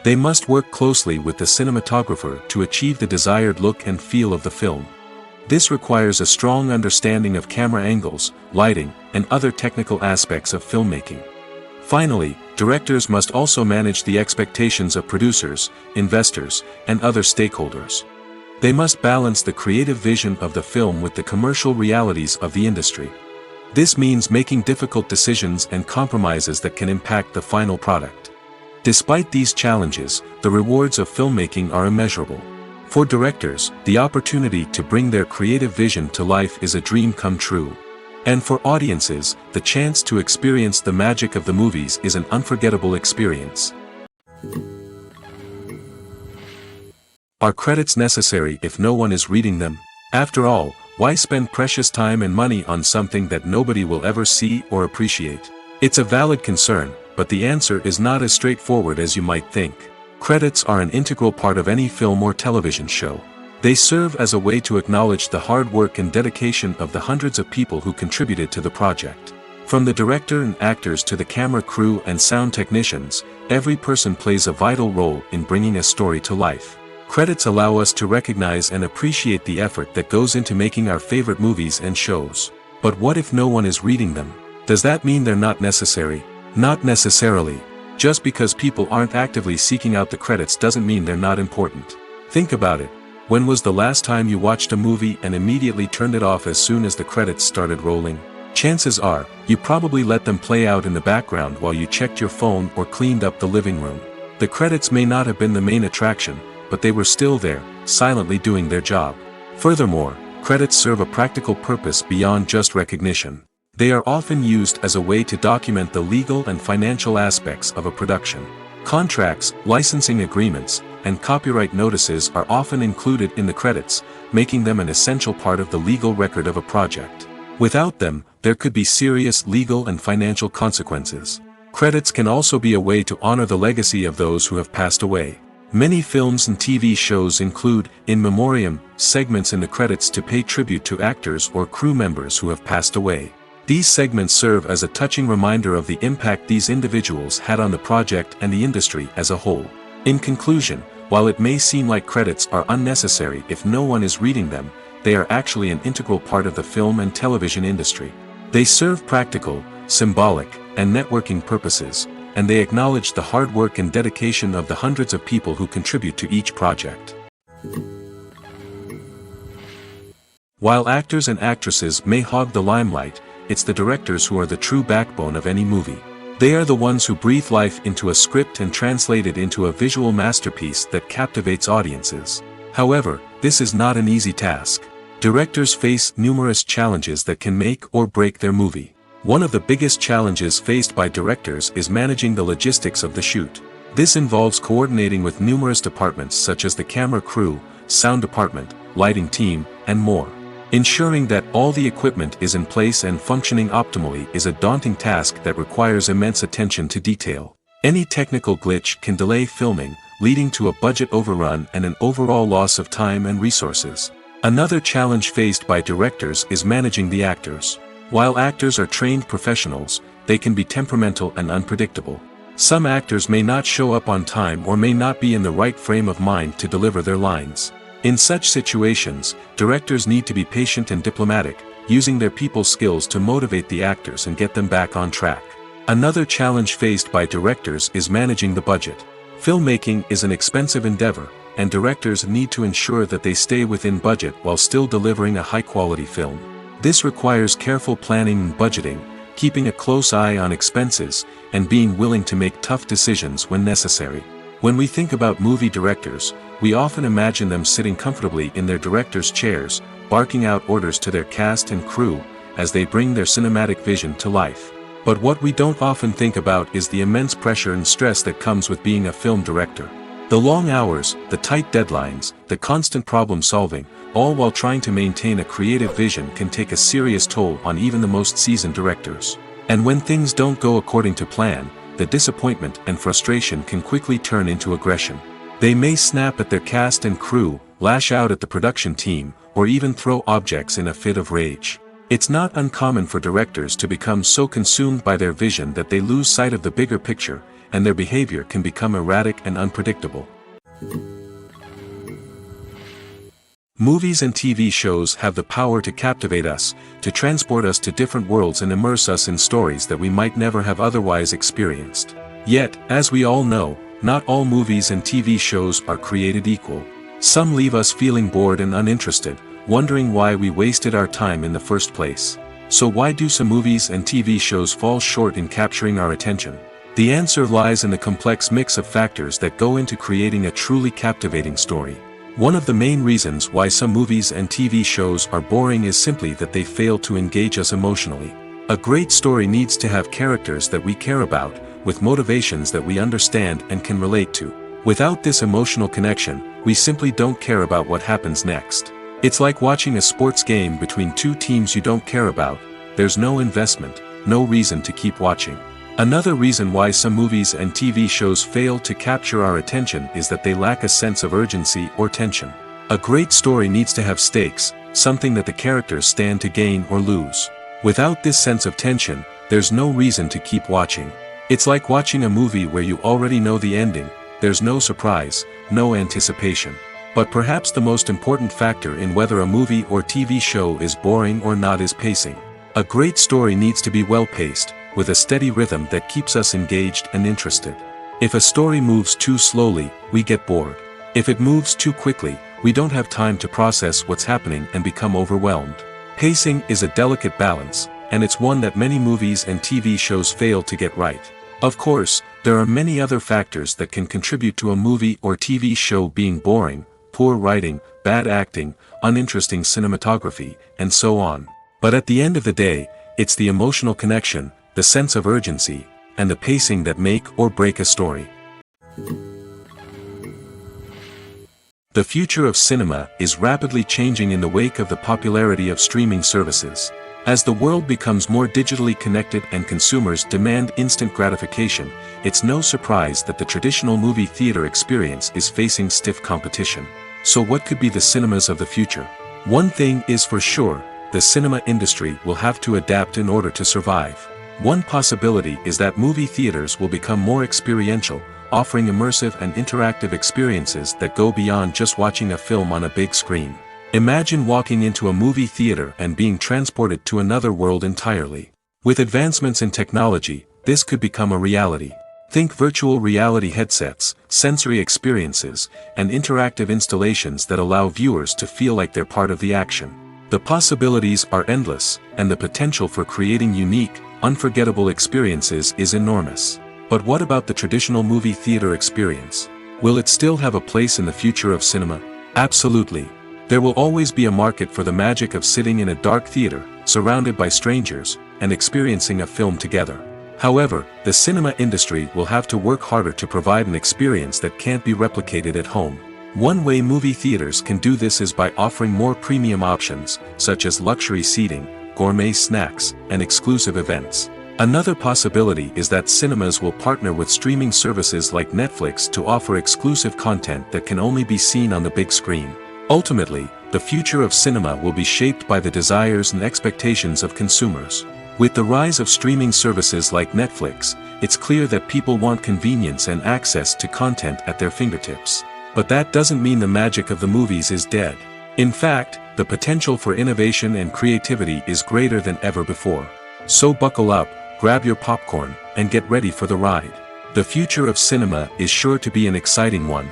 They must work closely with the cinematographer to achieve the desired look and feel of the film. This requires a strong understanding of camera angles, lighting, and other technical aspects of filmmaking. Finally, directors must also manage the expectations of producers, investors, and other stakeholders. They must balance the creative vision of the film with the commercial realities of the industry. This means making difficult decisions and compromises that can impact the final product. Despite these challenges, the rewards of filmmaking are immeasurable. For directors, the opportunity to bring their creative vision to life is a dream come true. And for audiences, the chance to experience the magic of the movies is an unforgettable experience. Are credits necessary if no one is reading them? After all, why spend precious time and money on something that nobody will ever see or appreciate? It's a valid concern, but the answer is not as straightforward as you might think. Credits are an integral part of any film or television show. They serve as a way to acknowledge the hard work and dedication of the hundreds of people who contributed to the project. From the director and actors to the camera crew and sound technicians, every person plays a vital role in bringing a story to life. Credits allow us to recognize and appreciate the effort that goes into making our favorite movies and shows. But what if no one is reading them? Does that mean they're not necessary? Not necessarily. Just because people aren't actively seeking out the credits doesn't mean they're not important. Think about it. When was the last time you watched a movie and immediately turned it off as soon as the credits started rolling? Chances are, you probably let them play out in the background while you checked your phone or cleaned up the living room. The credits may not have been the main attraction, but they were still there, silently doing their job. Furthermore, credits serve a practical purpose beyond just recognition. They are often used as a way to document the legal and financial aspects of a production. Contracts, licensing agreements, and copyright notices are often included in the credits, making them an essential part of the legal record of a project. Without them, there could be serious legal and financial consequences. Credits can also be a way to honor the legacy of those who have passed away. Many films and TV shows include, in memoriam, segments in the credits to pay tribute to actors or crew members who have passed away. These segments serve as a touching reminder of the impact these individuals had on the project and the industry as a whole. In conclusion, while it may seem like credits are unnecessary if no one is reading them, they are actually an integral part of the film and television industry. They serve practical, symbolic, and networking purposes, and they acknowledge the hard work and dedication of the hundreds of people who contribute to each project. While actors and actresses may hog the limelight, it's the directors who are the true backbone of any movie. They are the ones who breathe life into a script and translate it into a visual masterpiece that captivates audiences. However, this is not an easy task. Directors face numerous challenges that can make or break their movie. One of the biggest challenges faced by directors is managing the logistics of the shoot. This involves coordinating with numerous departments such as the camera crew, sound department, lighting team, and more. Ensuring that all the equipment is in place and functioning optimally is a daunting task that requires immense attention to detail. Any technical glitch can delay filming, leading to a budget overrun and an overall loss of time and resources. Another challenge faced by directors is managing the actors. While actors are trained professionals, they can be temperamental and unpredictable. Some actors may not show up on time or may not be in the right frame of mind to deliver their lines. In such situations, directors need to be patient and diplomatic, using their people skills to motivate the actors and get them back on track. Another challenge faced by directors is managing the budget. Filmmaking is an expensive endeavor, and directors need to ensure that they stay within budget while still delivering a high-quality film. This requires careful planning and budgeting, keeping a close eye on expenses, and being willing to make tough decisions when necessary. When we think about movie directors, we often imagine them sitting comfortably in their director's chairs, barking out orders to their cast and crew, as they bring their cinematic vision to life. But what we don't often think about is the immense pressure and stress that comes with being a film director. The long hours, the tight deadlines, the constant problem solving, all while trying to maintain a creative vision can take a serious toll on even the most seasoned directors. And when things don't go according to plan, the disappointment and frustration can quickly turn into aggression. They may snap at their cast and crew, lash out at the production team, or even throw objects in a fit of rage. It's not uncommon for directors to become so consumed by their vision that they lose sight of the bigger picture, and their behavior can become erratic and unpredictable. Movies and TV shows have the power to captivate us, to transport us to different worlds and immerse us in stories that we might never have otherwise experienced. Yet, as we all know, not all movies and TV shows are created equal. Some leave us feeling bored and uninterested, wondering why we wasted our time in the first place. So why do some movies and TV shows fall short in capturing our attention? The answer lies in the complex mix of factors that go into creating a truly captivating story. One of the main reasons why some movies and TV shows are boring is simply that they fail to engage us emotionally. A great story needs to have characters that we care about, with motivations that we understand and can relate to. Without this emotional connection, we simply don't care about what happens next. It's like watching a sports game between two teams you don't care about. There's no investment, no reason to keep watching. Another reason why some movies and TV shows fail to capture our attention is that they lack a sense of urgency or tension. A great story needs to have stakes, something that the characters stand to gain or lose. Without this sense of tension, there's no reason to keep watching. It's like watching a movie where you already know the ending, there's no surprise, no anticipation. But perhaps the most important factor in whether a movie or TV show is boring or not is pacing. A great story needs to be well-paced, with a steady rhythm that keeps us engaged and interested. If a story moves too slowly, we get bored. If it moves too quickly, we don't have time to process what's happening and become overwhelmed. Pacing is a delicate balance, and it's one that many movies and TV shows fail to get right. Of course, there are many other factors that can contribute to a movie or TV show being boring: poor writing, bad acting, uninteresting cinematography, and so on. But at the end of the day, it's the emotional connection, the sense of urgency, and the pacing that make or break a story. The future of cinema is rapidly changing in the wake of the popularity of streaming services. As the world becomes more digitally connected and consumers demand instant gratification, it's no surprise that the traditional movie theater experience is facing stiff competition. So what could be the cinemas of the future? One thing is for sure, the cinema industry will have to adapt in order to survive. One possibility is that movie theaters will become more experiential, offering immersive and interactive experiences that go beyond just watching a film on a big screen. Imagine walking into a movie theater and being transported to another world entirely. With advancements in technology, this could become a reality. Think virtual reality headsets, sensory experiences, and interactive installations that allow viewers to feel like they're part of the action. The possibilities are endless, and the potential for creating unique, unforgettable experiences is enormous. But what about the traditional movie theater experience? Will it still have a place in the future of cinema? Absolutely. There will always be a market for the magic of sitting in a dark theater, surrounded by strangers, and experiencing a film together. However, the cinema industry will have to work harder to provide an experience that can't be replicated at home. One way movie theaters can do this is by offering more premium options, such as luxury seating, gourmet snacks, and exclusive events. Another possibility is that cinemas will partner with streaming services like Netflix to offer exclusive content that can only be seen on the big screen. Ultimately, the future of cinema will be shaped by the desires and expectations of consumers. With the rise of streaming services like Netflix, it's clear that people want convenience and access to content at their fingertips. But that doesn't mean the magic of the movies is dead. In fact, the potential for innovation and creativity is greater than ever before. So buckle up, grab your popcorn, and get ready for the ride. The future of cinema is sure to be an exciting one.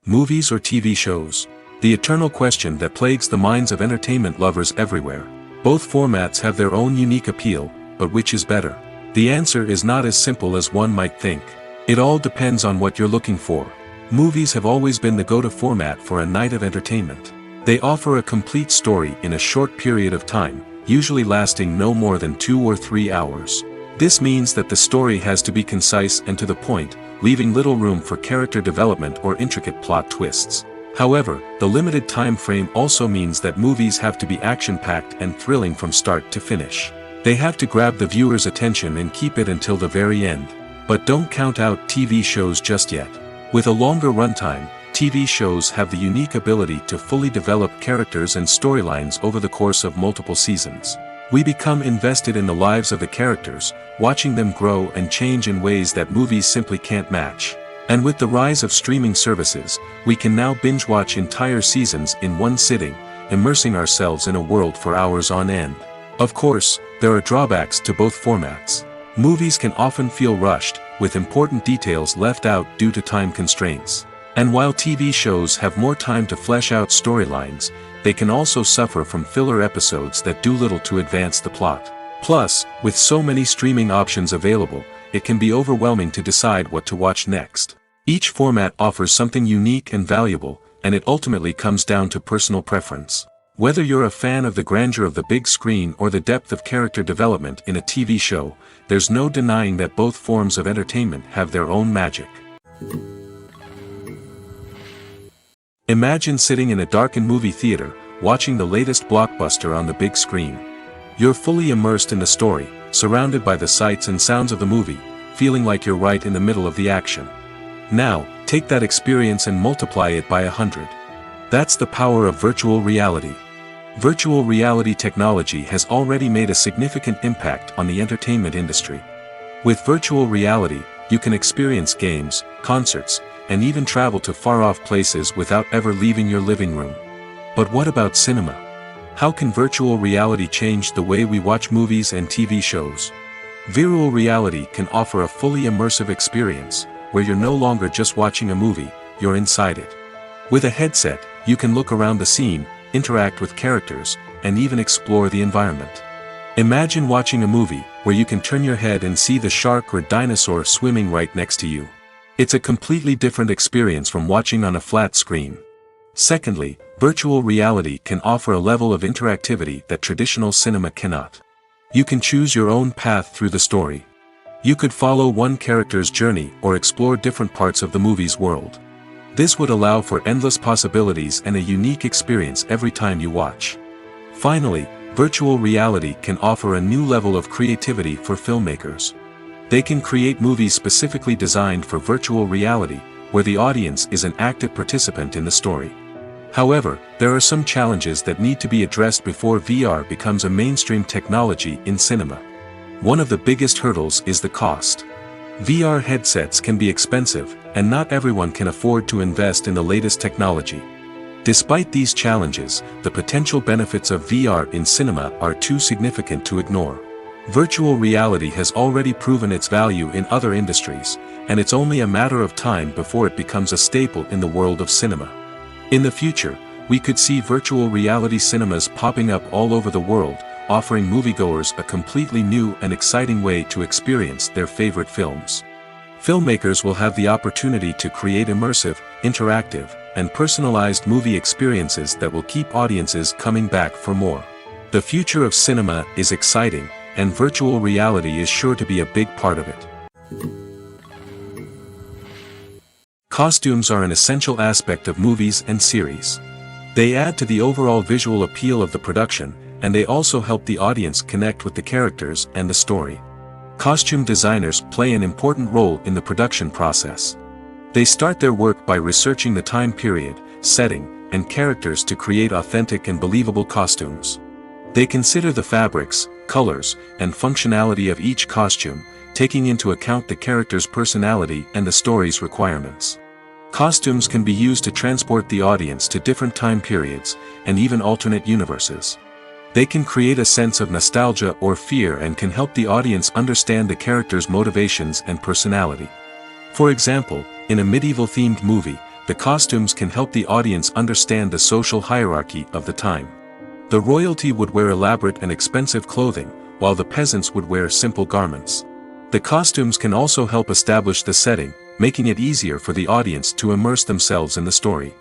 Movies or TV shows? The eternal question that plagues the minds of entertainment lovers everywhere. Both formats have their own unique appeal, but which is better? The answer is not as simple as one might think. It all depends on what you're looking for. Movies have always been the go-to format for a night of entertainment. They offer a complete story in a short period of time, usually lasting no more than 2 or 3 hours. This means that the story has to be concise and to the point, leaving little room for character development or intricate plot twists. However, the limited time frame also means that movies have to be action-packed and thrilling from start to finish. They have to grab the viewer's attention and keep it until the very end. But don't count out TV shows just yet. With a longer runtime, TV shows have the unique ability to fully develop characters and storylines over the course of multiple seasons. We become invested in the lives of the characters, watching them grow and change in ways that movies simply can't match. And with the rise of streaming services, we can now binge-watch entire seasons in one sitting, immersing ourselves in a world for hours on end. Of course, there are drawbacks to both formats. Movies can often feel rushed, with important details left out due to time constraints. And while TV shows have more time to flesh out storylines, they can also suffer from filler episodes that do little to advance the plot. Plus, with so many streaming options available, it can be overwhelming to decide what to watch next. Each format offers something unique and valuable, and it ultimately comes down to personal preference. Whether you're a fan of the grandeur of the big screen or the depth of character development in a TV show, there's no denying that both forms of entertainment have their own magic. Imagine sitting in a darkened movie theater, watching the latest blockbuster on the big screen. You're fully immersed in the story, surrounded by the sights and sounds of the movie, feeling like you're right in the middle of the action. Now, take that experience and multiply it by 100. That's the power of virtual reality. Virtual reality technology has already made a significant impact on the entertainment industry. With virtual reality, you can experience games, concerts, and even travel to far-off places without ever leaving your living room. But what about cinema? How can virtual reality change the way we watch movies and TV shows? Virtual reality can offer a fully immersive experience, where you're no longer just watching a movie, you're inside it. With a headset, you can look around the scene, interact with characters, and even explore the environment. Imagine watching a movie where you can turn your head and see the shark or dinosaur swimming right next to you. It's a completely different experience from watching on a flat screen. Secondly, virtual reality can offer a level of interactivity that traditional cinema cannot. You can choose your own path through the story. You could follow one character's journey or explore different parts of the movie's world. This would allow for endless possibilities and a unique experience every time you watch. Finally, virtual reality can offer a new level of creativity for filmmakers. They can create movies specifically designed for virtual reality, where the audience is an active participant in the story. However, there are some challenges that need to be addressed before VR becomes a mainstream technology in cinema. One of the biggest hurdles is the cost. VR headsets can be expensive, and not everyone can afford to invest in the latest technology. Despite these challenges, the potential benefits of VR in cinema are too significant to ignore. Virtual reality has already proven its value in other industries, and it's only a matter of time before it becomes a staple in the world of cinema. In the future, we could see virtual reality cinemas popping up all over the world, offering moviegoers a completely new and exciting way to experience their favorite films. Filmmakers will have the opportunity to create immersive, interactive, and personalized movie experiences that will keep audiences coming back for more. The future of cinema is exciting, and virtual reality is sure to be a big part of it. Costumes are an essential aspect of movies and series. They add to the overall visual appeal of the production, and they also help the audience connect with the characters and the story. Costume designers play an important role in the production process. They start their work by researching the time period, setting, and characters to create authentic and believable costumes. They consider the fabrics, colors, and functionality of each costume, taking into account the character's personality and the story's requirements. Costumes can be used to transport the audience to different time periods, and even alternate universes. They can create a sense of nostalgia or fear and can help the audience understand the character's motivations and personality. For example, in a medieval-themed movie, the costumes can help the audience understand the social hierarchy of the time. The royalty would wear elaborate and expensive clothing, while the peasants would wear simple garments. The costumes can also help establish the setting, making it easier for the audience to immerse themselves in the story.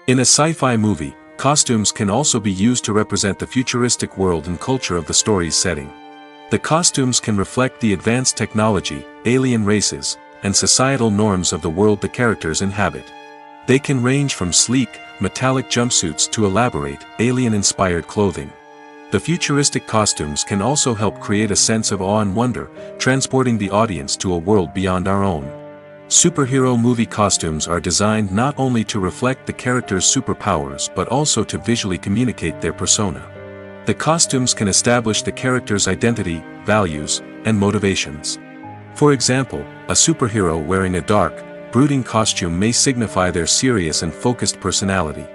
In a sci-fi movie, costumes can also be used to represent the futuristic world and culture of the story's setting. The costumes can reflect the advanced technology, alien races, and societal norms of the world the characters inhabit. They can range from sleek, metallic jumpsuits to elaborate, alien-inspired clothing. The futuristic costumes can also help create a sense of awe and wonder, transporting the audience to a world beyond our own. Superhero movie costumes are designed not only to reflect the character's superpowers but also to visually communicate their persona. The costumes can establish the character's identity, values, and motivations. For example, a superhero wearing a dark, brooding costume may signify their serious and focused personality.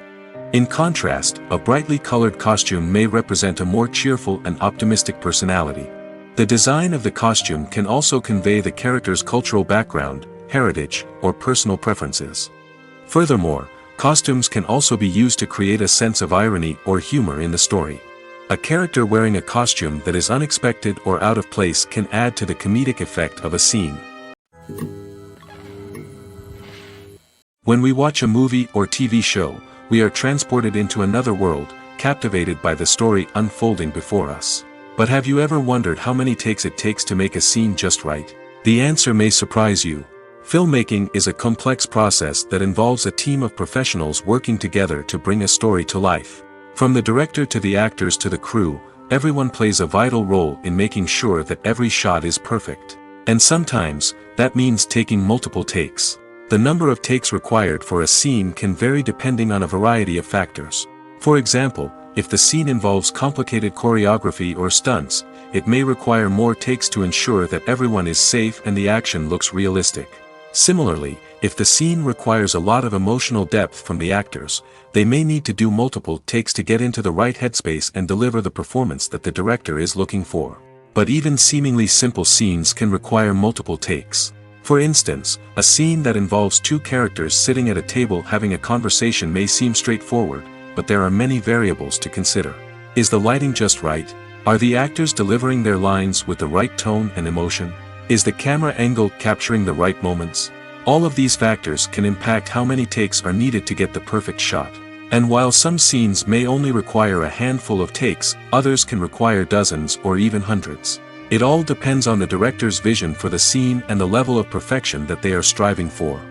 In contrast, a brightly colored costume may represent a more cheerful and optimistic personality. The design of the costume can also convey the character's cultural background, heritage, or personal preferences. Furthermore, costumes can also be used to create a sense of irony or humor in the story. A character wearing a costume that is unexpected or out of place can add to the comedic effect of a scene. When we watch a movie or TV show, we are transported into another world, captivated by the story unfolding before us. But have you ever wondered how many takes it takes to make a scene just right? The answer may surprise you. Filmmaking is a complex process that involves a team of professionals working together to bring a story to life. From the director to the actors to the crew, everyone plays a vital role in making sure that every shot is perfect. And sometimes, that means taking multiple takes. The number of takes required for a scene can vary depending on a variety of factors. For example, if the scene involves complicated choreography or stunts, it may require more takes to ensure that everyone is safe and the action looks realistic. Similarly, if the scene requires a lot of emotional depth from the actors, they may need to do multiple takes to get into the right headspace and deliver the performance that the director is looking for. But even seemingly simple scenes can require multiple takes. For instance, a scene that involves two characters sitting at a table having a conversation may seem straightforward, but there are many variables to consider. Is the lighting just right? Are the actors delivering their lines with the right tone and emotion? Is the camera angle capturing the right moments? All of these factors can impact how many takes are needed to get the perfect shot. And while some scenes may only require a handful of takes, others can require dozens or even hundreds. It all depends on the director's vision for the scene and the level of perfection that they are striving for.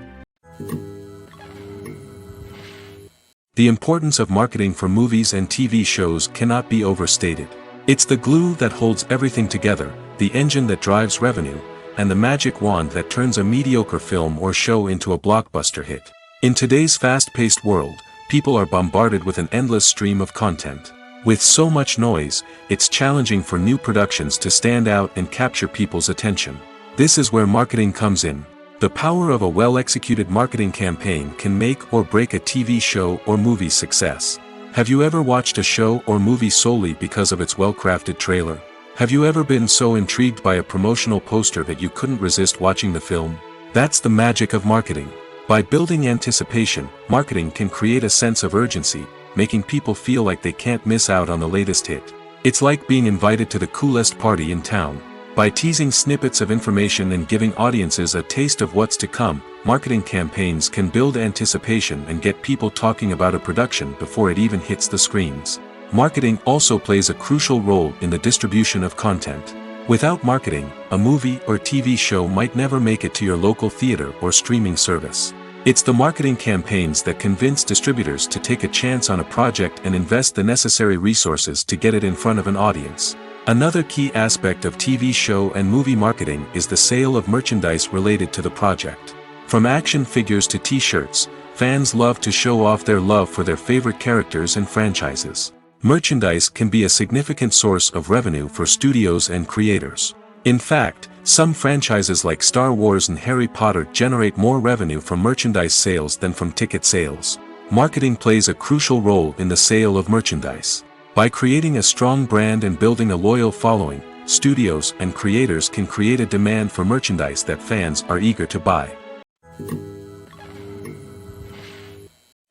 The importance of marketing for movies and TV shows cannot be overstated. It's the glue that holds everything together, the engine that drives revenue, and the magic wand that turns a mediocre film or show into a blockbuster hit. In today's fast-paced world, people are bombarded with an endless stream of content. With so much noise, it's challenging for new productions to stand out and capture people's attention. This is where marketing comes in. The power of a well-executed marketing campaign can make or break a TV show or movie's success. Have you ever watched a show or movie solely because of its well-crafted trailer? Have you ever been so intrigued by a promotional poster that you couldn't resist watching the film? That's the magic of marketing. By building anticipation, marketing can create a sense of urgency, making people feel like they can't miss out on the latest hit. It's like being invited to the coolest party in town. By teasing snippets of information and giving audiences a taste of what's to come, marketing campaigns can build anticipation and get people talking about a production before it even hits the screens. Marketing also plays a crucial role in the distribution of content. Without marketing, a movie or TV show might never make it to your local theater or streaming service. It's the marketing campaigns that convince distributors to take a chance on a project and invest the necessary resources to get it in front of an audience. Another key aspect of TV show and movie marketing is the sale of merchandise related to the project. From action figures to t-shirts, fans love to show off their love for their favorite characters and franchises. Merchandise can be a significant source of revenue for studios and creators. In fact, some franchises like Star Wars and Harry Potter generate more revenue from merchandise sales than from ticket sales. Marketing plays a crucial role in the sale of merchandise. By creating a strong brand and building a loyal following, studios and creators can create a demand for merchandise that fans are eager to buy.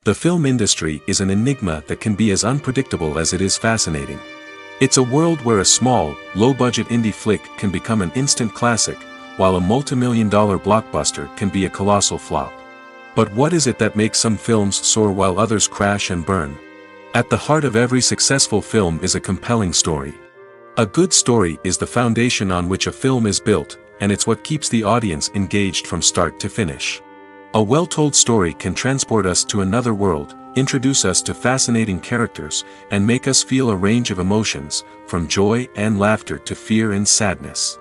The film industry is an enigma that can be as unpredictable as it is fascinating. It's a world where a small, low-budget indie flick can become an instant classic, while a multi-million-dollar blockbuster can be a colossal flop. But what is it that makes some films soar while others crash and burn? At the heart of every successful film is a compelling story. A good story is the foundation on which a film is built, and it's what keeps the audience engaged from start to finish. A well-told story can transport us to another world, introduce us to fascinating characters, and make us feel a range of emotions, from joy and laughter to fear and sadness.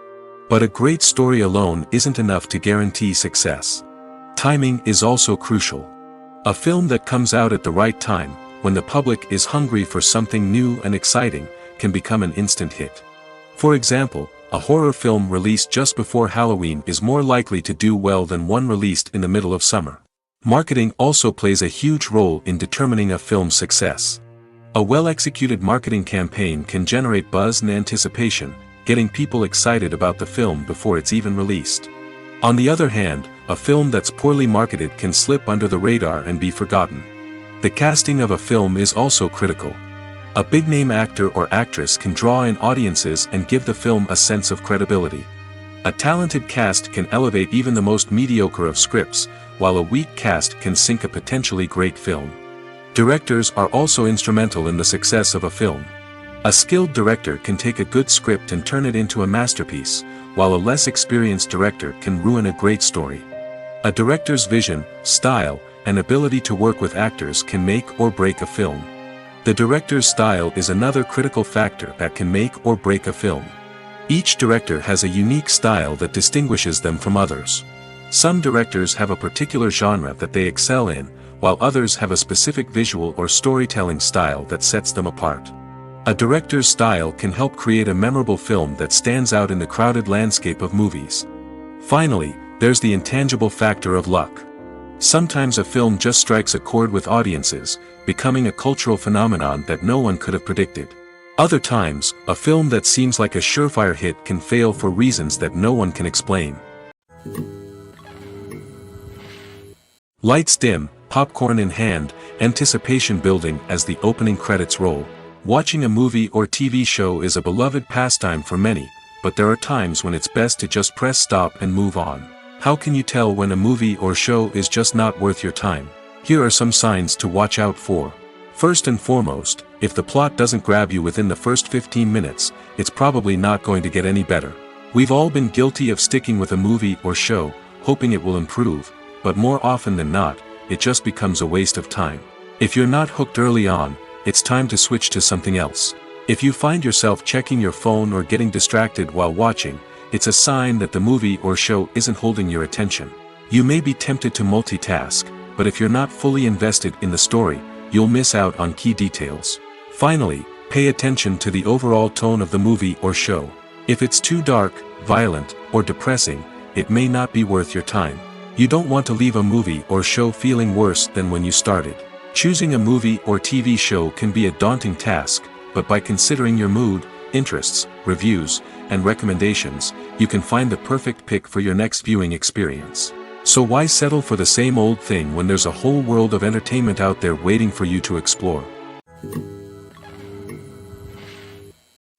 But a great story alone isn't enough to guarantee success. Timing is also crucial. A film that comes out at the right time, when the public is hungry for something new and exciting, can become an instant hit. For example, a horror film released just before Halloween is more likely to do well than one released in the middle of summer. Marketing also plays a huge role in determining a film's success. A well-executed marketing campaign can generate buzz and anticipation, getting people excited about the film before it's even released. On the other hand, a film that's poorly marketed can slip under the radar and be forgotten. The casting of a film is also critical. A big-name actor or actress can draw in audiences and give the film a sense of credibility. A talented cast can elevate even the most mediocre of scripts, while a weak cast can sink a potentially great film. Directors are also instrumental in the success of a film. A skilled director can take a good script and turn it into a masterpiece, while a less experienced director can ruin a great story. A director's vision, style, and ability to work with actors can make or break a film. The director's style is another critical factor that can make or break a film. Each director has a unique style that distinguishes them from others. Some directors have a particular genre that they excel in, while others have a specific visual or storytelling style that sets them apart. A director's style can help create a memorable film that stands out in the crowded landscape of movies. Finally, there's the intangible factor of luck. Sometimes a film just strikes a chord with audiences, becoming a cultural phenomenon that no one could have predicted. Other times, a film that seems like a surefire hit can fail for reasons that no one can explain. Lights dim, popcorn in hand, anticipation building as the opening credits roll. Watching a movie or TV show is a beloved pastime for many, but there are times when it's best to just press stop and move on. How can you tell when a movie or show is just not worth your time? Here are some signs to watch out for. First and foremost, if the plot doesn't grab you within the first 15 minutes, it's probably not going to get any better. We've all been guilty of sticking with a movie or show, hoping it will improve, but more often than not, it just becomes a waste of time. If you're not hooked early on, it's time to switch to something else. If you find yourself checking your phone or getting distracted while watching, it's a sign that the movie or show isn't holding your attention. You may be tempted to multitask, but if you're not fully invested in the story, you'll miss out on key details. Finally, pay attention to the overall tone of the movie or show. If it's too dark, violent, or depressing, it may not be worth your time. You don't want to leave a movie or show feeling worse than when you started. Choosing a movie or TV show can be a daunting task, but by considering your mood, interests, reviews, and recommendations, you can find the perfect pick for your next viewing experience. So why settle for the same old thing when there's a whole world of entertainment out there waiting for you to explore?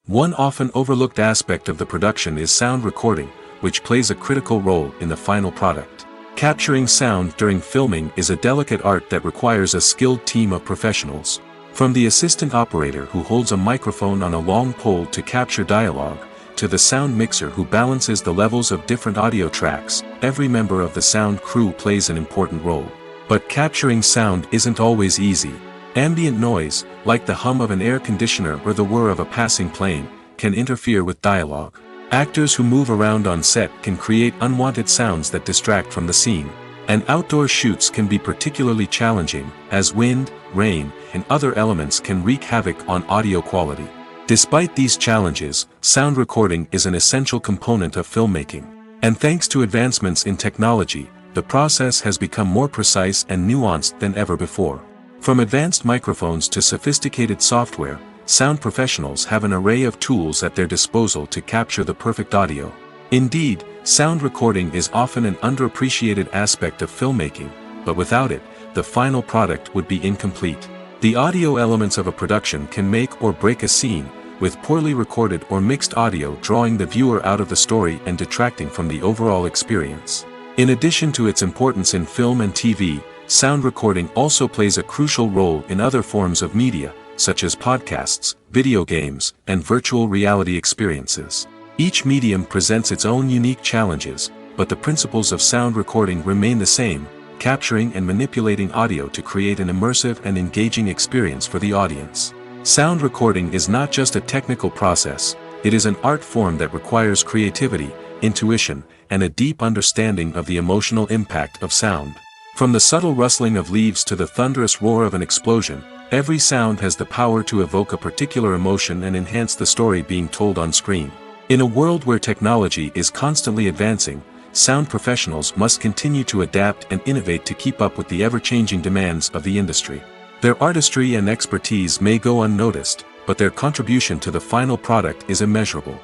One often overlooked aspect of the production is sound recording, which plays a critical role in the final product. Capturing sound during filming is a delicate art that requires a skilled team of professionals. From the assistant operator who holds a microphone on a long pole to capture dialogue, to the sound mixer who balances the levels of different audio tracks, every member of the sound crew plays an important role. But capturing sound isn't always easy. Ambient noise, like the hum of an air conditioner or the whir of a passing plane, can interfere with dialogue. Actors who move around on set can create unwanted sounds that distract from the scene. And outdoor shoots can be particularly challenging, as wind, rain, and other elements can wreak havoc on audio quality. Despite these challenges, sound recording is an essential component of filmmaking. And thanks to advancements in technology, the process has become more precise and nuanced than ever before. From advanced microphones to sophisticated software, sound professionals have an array of tools at their disposal to capture the perfect audio. Indeed, sound recording is often an underappreciated aspect of filmmaking, but without it, the final product would be incomplete. The audio elements of a production can make or break a scene, with poorly recorded or mixed audio drawing the viewer out of the story and detracting from the overall experience. In addition to its importance in film and TV, sound recording also plays a crucial role in other forms of media, such as podcasts, video games, and virtual reality experiences. Each medium presents its own unique challenges, but the principles of sound recording remain the same, capturing and manipulating audio to create an immersive and engaging experience for the audience. Sound recording is not just a technical process, it is an art form that requires creativity, intuition, and a deep understanding of the emotional impact of sound. From the subtle rustling of leaves to the thunderous roar of an explosion, every sound has the power to evoke a particular emotion and enhance the story being told on screen. In a world where technology is constantly advancing, sound professionals must continue to adapt and innovate to keep up with the ever-changing demands of the industry. Their artistry and expertise may go unnoticed, but their contribution to the final product is immeasurable.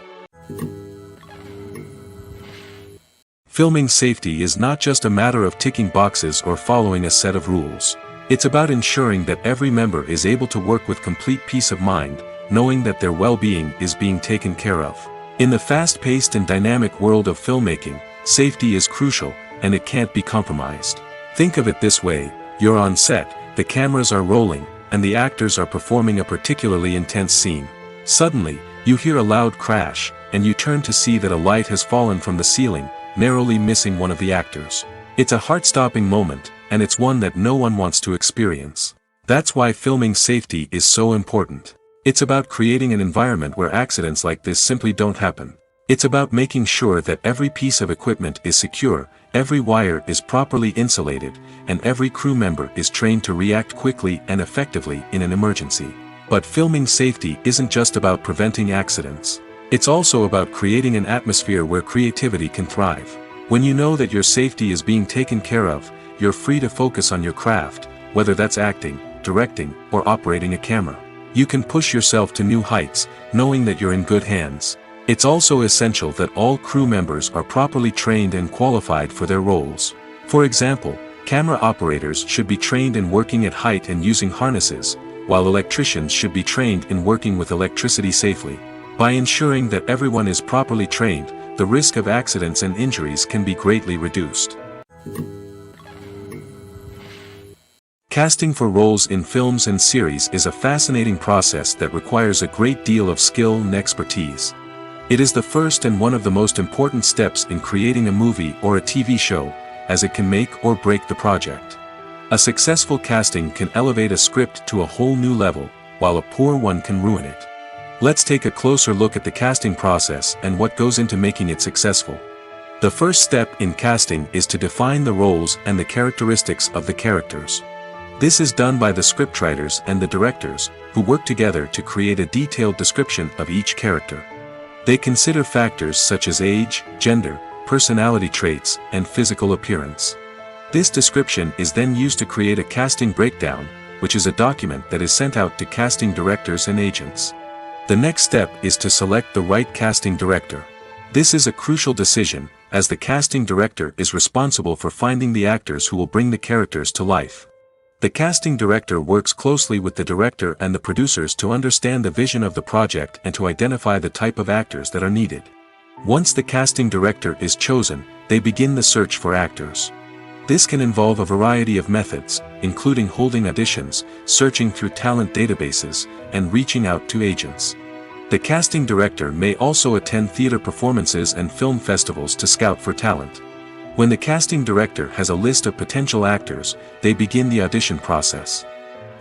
Filming safety is not just a matter of ticking boxes or following a set of rules. It's about ensuring that every member is able to work with complete peace of mind, knowing that their well-being is being taken care of. In the fast-paced and dynamic world of filmmaking, safety is crucial, and it can't be compromised. Think of it this way: you're on set, the cameras are rolling, and the actors are performing a particularly intense scene. Suddenly, you hear a loud crash, and you turn to see that a light has fallen from the ceiling, narrowly missing one of the actors. It's a heart-stopping moment, and it's one that no one wants to experience. That's why filming safety is so important. It's about creating an environment where accidents like this simply don't happen. It's about making sure that every piece of equipment is secure, every wire is properly insulated, and every crew member is trained to react quickly and effectively in an emergency. But filming safety isn't just about preventing accidents. It's also about creating an atmosphere where creativity can thrive. When you know that your safety is being taken care of, you're free to focus on your craft, whether that's acting, directing, or operating a camera. You can push yourself to new heights, knowing that you're in good hands. It's also essential that all crew members are properly trained and qualified for their roles. For example, camera operators should be trained in working at height and using harnesses, while electricians should be trained in working with electricity safely. By ensuring that everyone is properly trained, the risk of accidents and injuries can be greatly reduced. Casting for roles in films and series is a fascinating process that requires a great deal of skill and expertise. It is the first and one of the most important steps in creating a movie or a TV show, as it can make or break the project. A successful casting can elevate a script to a whole new level, while a poor one can ruin it. Let's take a closer look at the casting process and what goes into making it successful. The first step in casting is to define the roles and the characteristics of the characters. This is done by the scriptwriters and the directors, who work together to create a detailed description of each character. They consider factors such as age, gender, personality traits, and physical appearance. This description is then used to create a casting breakdown, which is a document that is sent out to casting directors and agents. The next step is to select the right casting director. This is a crucial decision, as the casting director is responsible for finding the actors who will bring the characters to life. The casting director works closely with the director and the producers to understand the vision of the project and to identify the type of actors that are needed. Once the casting director is chosen, they begin the search for actors. This can involve a variety of methods, including holding auditions, searching through talent databases, and reaching out to agents. The casting director may also attend theater performances and film festivals to scout for talent. When the casting director has a list of potential actors, they begin the audition process.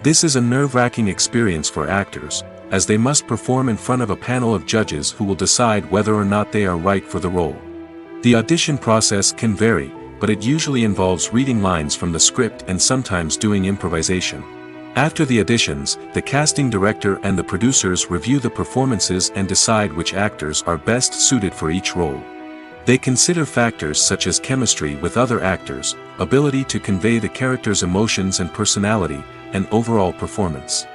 This is a nerve-wracking experience for actors, as they must perform in front of a panel of judges who will decide whether or not they are right for the role. The audition process can vary, but it usually involves reading lines from the script and sometimes doing improvisation. After the auditions, the casting director and the producers review the performances and decide which actors are best suited for each role. They consider factors such as chemistry with other actors, ability to convey the character's emotions and personality, and overall performance.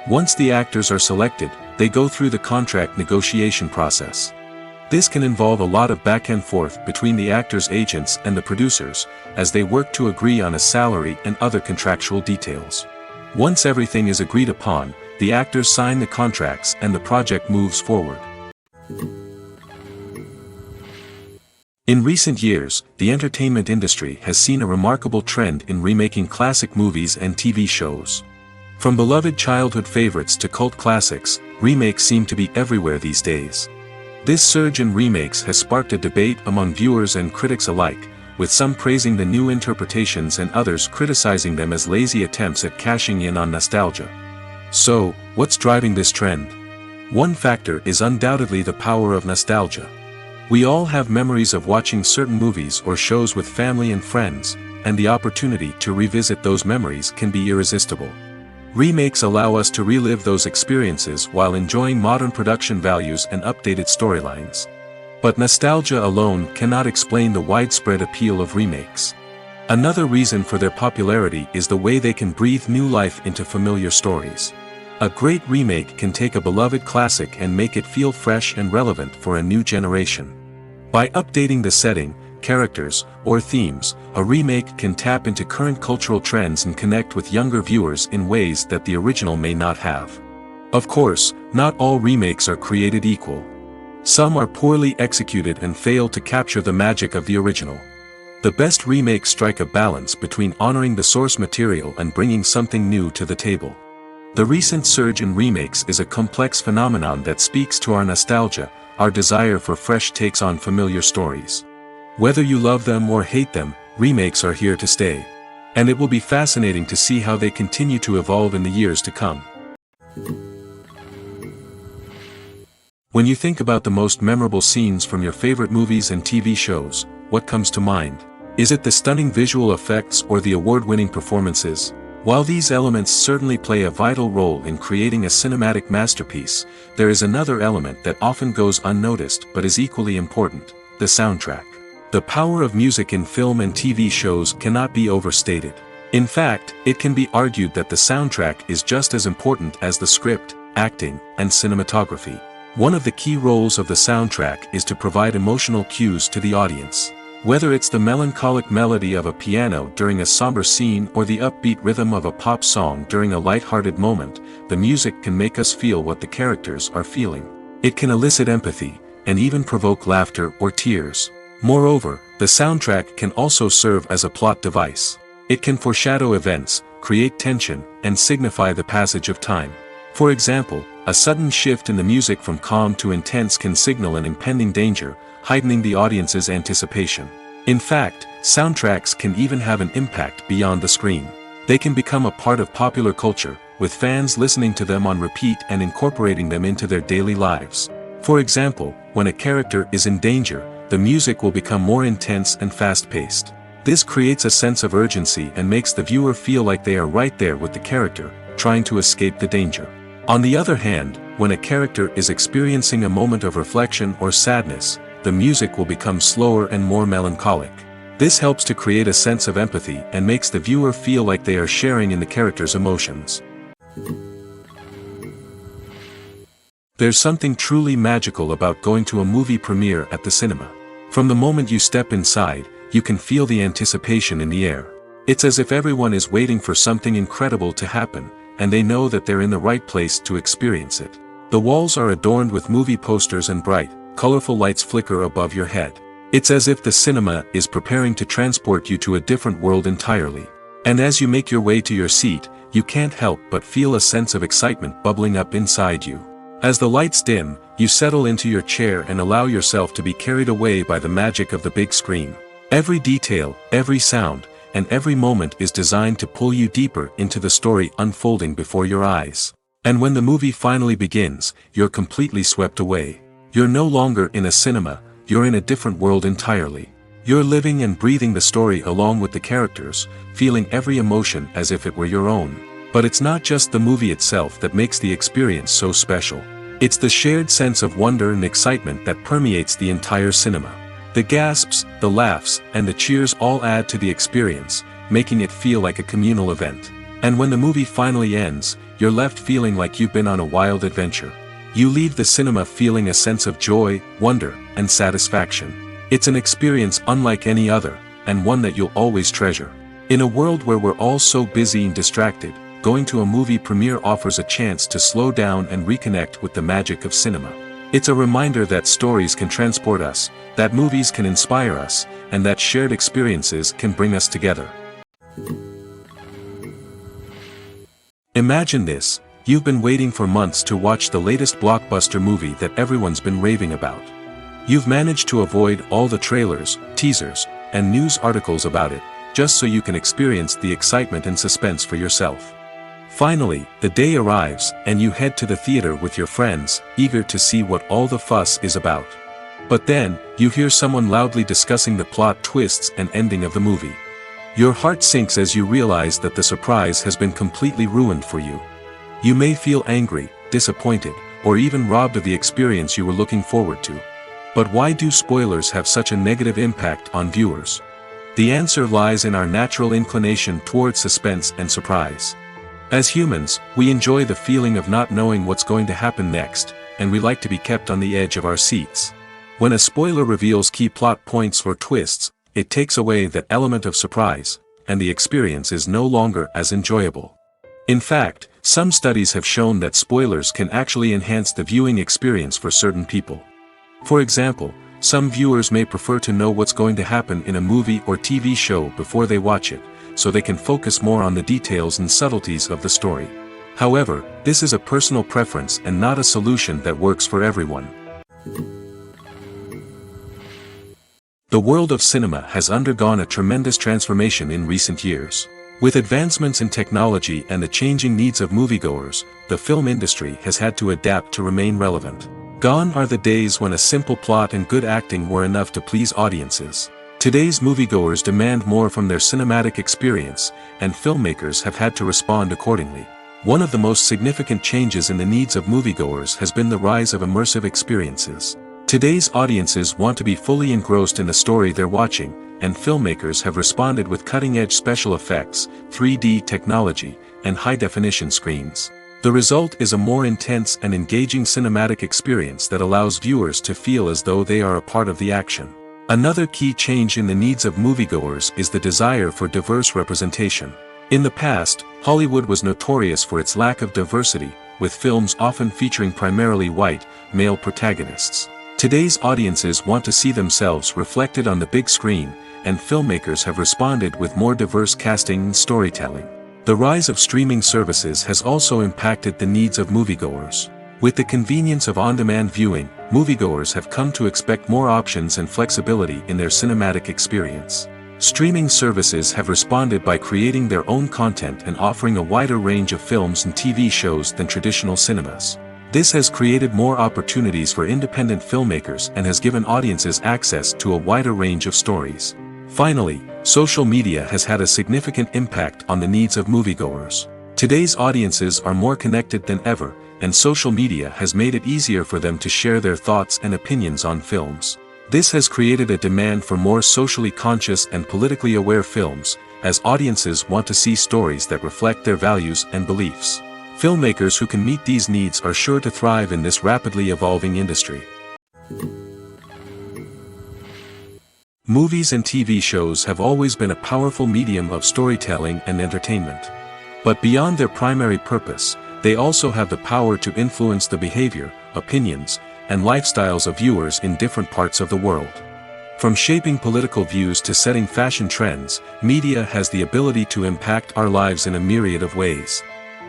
Once the actors are selected, they go through the contract negotiation process. This can involve a lot of back and forth between the actors' agents and the producers, as they work to agree on a salary and other contractual details. Once everything is agreed upon, the actors sign the contracts and the project moves forward. In recent years, the entertainment industry has seen a remarkable trend in remaking classic movies and TV shows. From beloved childhood favorites to cult classics, remakes seem to be everywhere these days. This surge in remakes has sparked a debate among viewers and critics alike, with some praising the new interpretations and others criticizing them as lazy attempts at cashing in on nostalgia. So, what's driving this trend? One factor is undoubtedly the power of nostalgia. We all have memories of watching certain movies or shows with family and friends, and the opportunity to revisit those memories can be irresistible. Remakes allow us to relive those experiences while enjoying modern production values and updated storylines. But nostalgia alone cannot explain the widespread appeal of remakes. Another reason for their popularity is the way they can breathe new life into familiar stories. A great remake can take a beloved classic and make it feel fresh and relevant for a new generation. By updating the setting, characters, or themes, a remake can tap into current cultural trends and connect with younger viewers in ways that the original may not have. Of course, not all remakes are created equal. Some are poorly executed and fail to capture the magic of the original. The best remakes strike a balance between honoring the source material and bringing something new to the table. The recent surge in remakes is a complex phenomenon that speaks to our nostalgia, our desire for fresh takes on familiar stories. Whether you love them or hate them, remakes are here to stay. And it will be fascinating to see how they continue to evolve in the years to come. When you think about the most memorable scenes from your favorite movies and TV shows, what comes to mind? Is it the stunning visual effects or the award-winning performances? While these elements certainly play a vital role in creating a cinematic masterpiece, there is another element that often goes unnoticed but is equally important: the soundtrack. The power of music in film and TV shows cannot be overstated. In fact, it can be argued that the soundtrack is just as important as the script, acting, and cinematography. One of the key roles of the soundtrack is to provide emotional cues to the audience. Whether it's the melancholic melody of a piano during a somber scene or the upbeat rhythm of a pop song during a light-hearted moment, the music can make us feel what the characters are feeling. It can elicit empathy, and even provoke laughter or tears. Moreover, the soundtrack can also serve as a plot device. It can foreshadow events, create tension, and signify the passage of time. For example, a sudden shift in the music from calm to intense can signal an impending danger, heightening the audience's anticipation. In fact, soundtracks can even have an impact beyond the screen. They can become a part of popular culture, with fans listening to them on repeat and incorporating them into their daily lives. For example, when a character is in danger, the music will become more intense and fast-paced. This creates a sense of urgency and makes the viewer feel like they are right there with the character, trying to escape the danger. On the other hand, when a character is experiencing a moment of reflection or sadness, the music will become slower and more melancholic. This helps to create a sense of empathy and makes the viewer feel like they are sharing in the character's emotions. There's something truly magical about going to a movie premiere at the cinema. From the moment you step inside, you can feel the anticipation in the air. It's as if everyone is waiting for something incredible to happen, and they know that they're in the right place to experience it. The walls are adorned with movie posters and bright, colorful lights flicker above your head. It's as if the cinema is preparing to transport you to a different world entirely. And as you make your way to your seat, you can't help but feel a sense of excitement bubbling up inside you. As the lights dim, you settle into your chair and allow yourself to be carried away by the magic of the big screen. Every detail, every sound, and every moment is designed to pull you deeper into the story unfolding before your eyes. And when the movie finally begins, you're completely swept away. You're no longer in a cinema, you're in a different world entirely. You're living and breathing the story along with the characters, feeling every emotion as if it were your own. But it's not just the movie itself that makes the experience so special. It's the shared sense of wonder and excitement that permeates the entire cinema. The gasps, the laughs, and the cheers all add to the experience, making it feel like a communal event. And when the movie finally ends, you're left feeling like you've been on a wild adventure. You leave the cinema feeling a sense of joy, wonder, and satisfaction. It's an experience unlike any other, and one that you'll always treasure. In a world where we're all so busy and distracted, going to a movie premiere offers a chance to slow down and reconnect with the magic of cinema. It's a reminder that stories can transport us, that movies can inspire us, and that shared experiences can bring us together. Imagine this: you've been waiting for months to watch the latest blockbuster movie that everyone's been raving about. You've managed to avoid all the trailers, teasers, and news articles about it, just so you can experience the excitement and suspense for yourself. Finally, the day arrives, and you head to the theater with your friends, eager to see what all the fuss is about. But then, you hear someone loudly discussing the plot twists and ending of the movie. Your heart sinks as you realize that the surprise has been completely ruined for you. You may feel angry, disappointed, or even robbed of the experience you were looking forward to. But why do spoilers have such a negative impact on viewers? The answer lies in our natural inclination toward suspense and surprise. As humans, we enjoy the feeling of not knowing what's going to happen next, and we like to be kept on the edge of our seats. When a spoiler reveals key plot points or twists, it takes away that element of surprise, and the experience is no longer as enjoyable. In fact, some studies have shown that spoilers can actually enhance the viewing experience for certain people. For example, some viewers may prefer to know what's going to happen in a movie or TV show before they watch it, so they can focus more on the details and subtleties of the story. However, this is a personal preference and not a solution that works for everyone. The world of cinema has undergone a tremendous transformation in recent years. With advancements in technology and the changing needs of moviegoers, the film industry has had to adapt to remain relevant. Gone are the days when a simple plot and good acting were enough to please audiences. Today's moviegoers demand more from their cinematic experience, and filmmakers have had to respond accordingly. One of the most significant changes in the needs of moviegoers has been the rise of immersive experiences. Today's audiences want to be fully engrossed in the story they're watching, and filmmakers have responded with cutting-edge special effects, 3D technology, and high-definition screens. The result is a more intense and engaging cinematic experience that allows viewers to feel as though they are a part of the action. Another key change in the needs of moviegoers is the desire for diverse representation. In the past, Hollywood was notorious for its lack of diversity, with films often featuring primarily white, male protagonists. Today's audiences want to see themselves reflected on the big screen, and filmmakers have responded with more diverse casting and storytelling. The rise of streaming services has also impacted the needs of moviegoers. With the convenience of on-demand viewing, moviegoers have come to expect more options and flexibility in their cinematic experience. Streaming services have responded by creating their own content and offering a wider range of films and TV shows than traditional cinemas. This has created more opportunities for independent filmmakers and has given audiences access to a wider range of stories. Finally, social media has had a significant impact on the needs of moviegoers. Today's audiences are more connected than ever, and social media has made it easier for them to share their thoughts and opinions on films. This has created a demand for more socially conscious and politically aware films, as audiences want to see stories that reflect their values and beliefs. Filmmakers who can meet these needs are sure to thrive in this rapidly evolving industry. Movies and TV shows have always been a powerful medium of storytelling and entertainment. But beyond their primary purpose, they also have the power to influence the behavior, opinions, and lifestyles of viewers in different parts of the world. From shaping political views to setting fashion trends, media has the ability to impact our lives in a myriad of ways.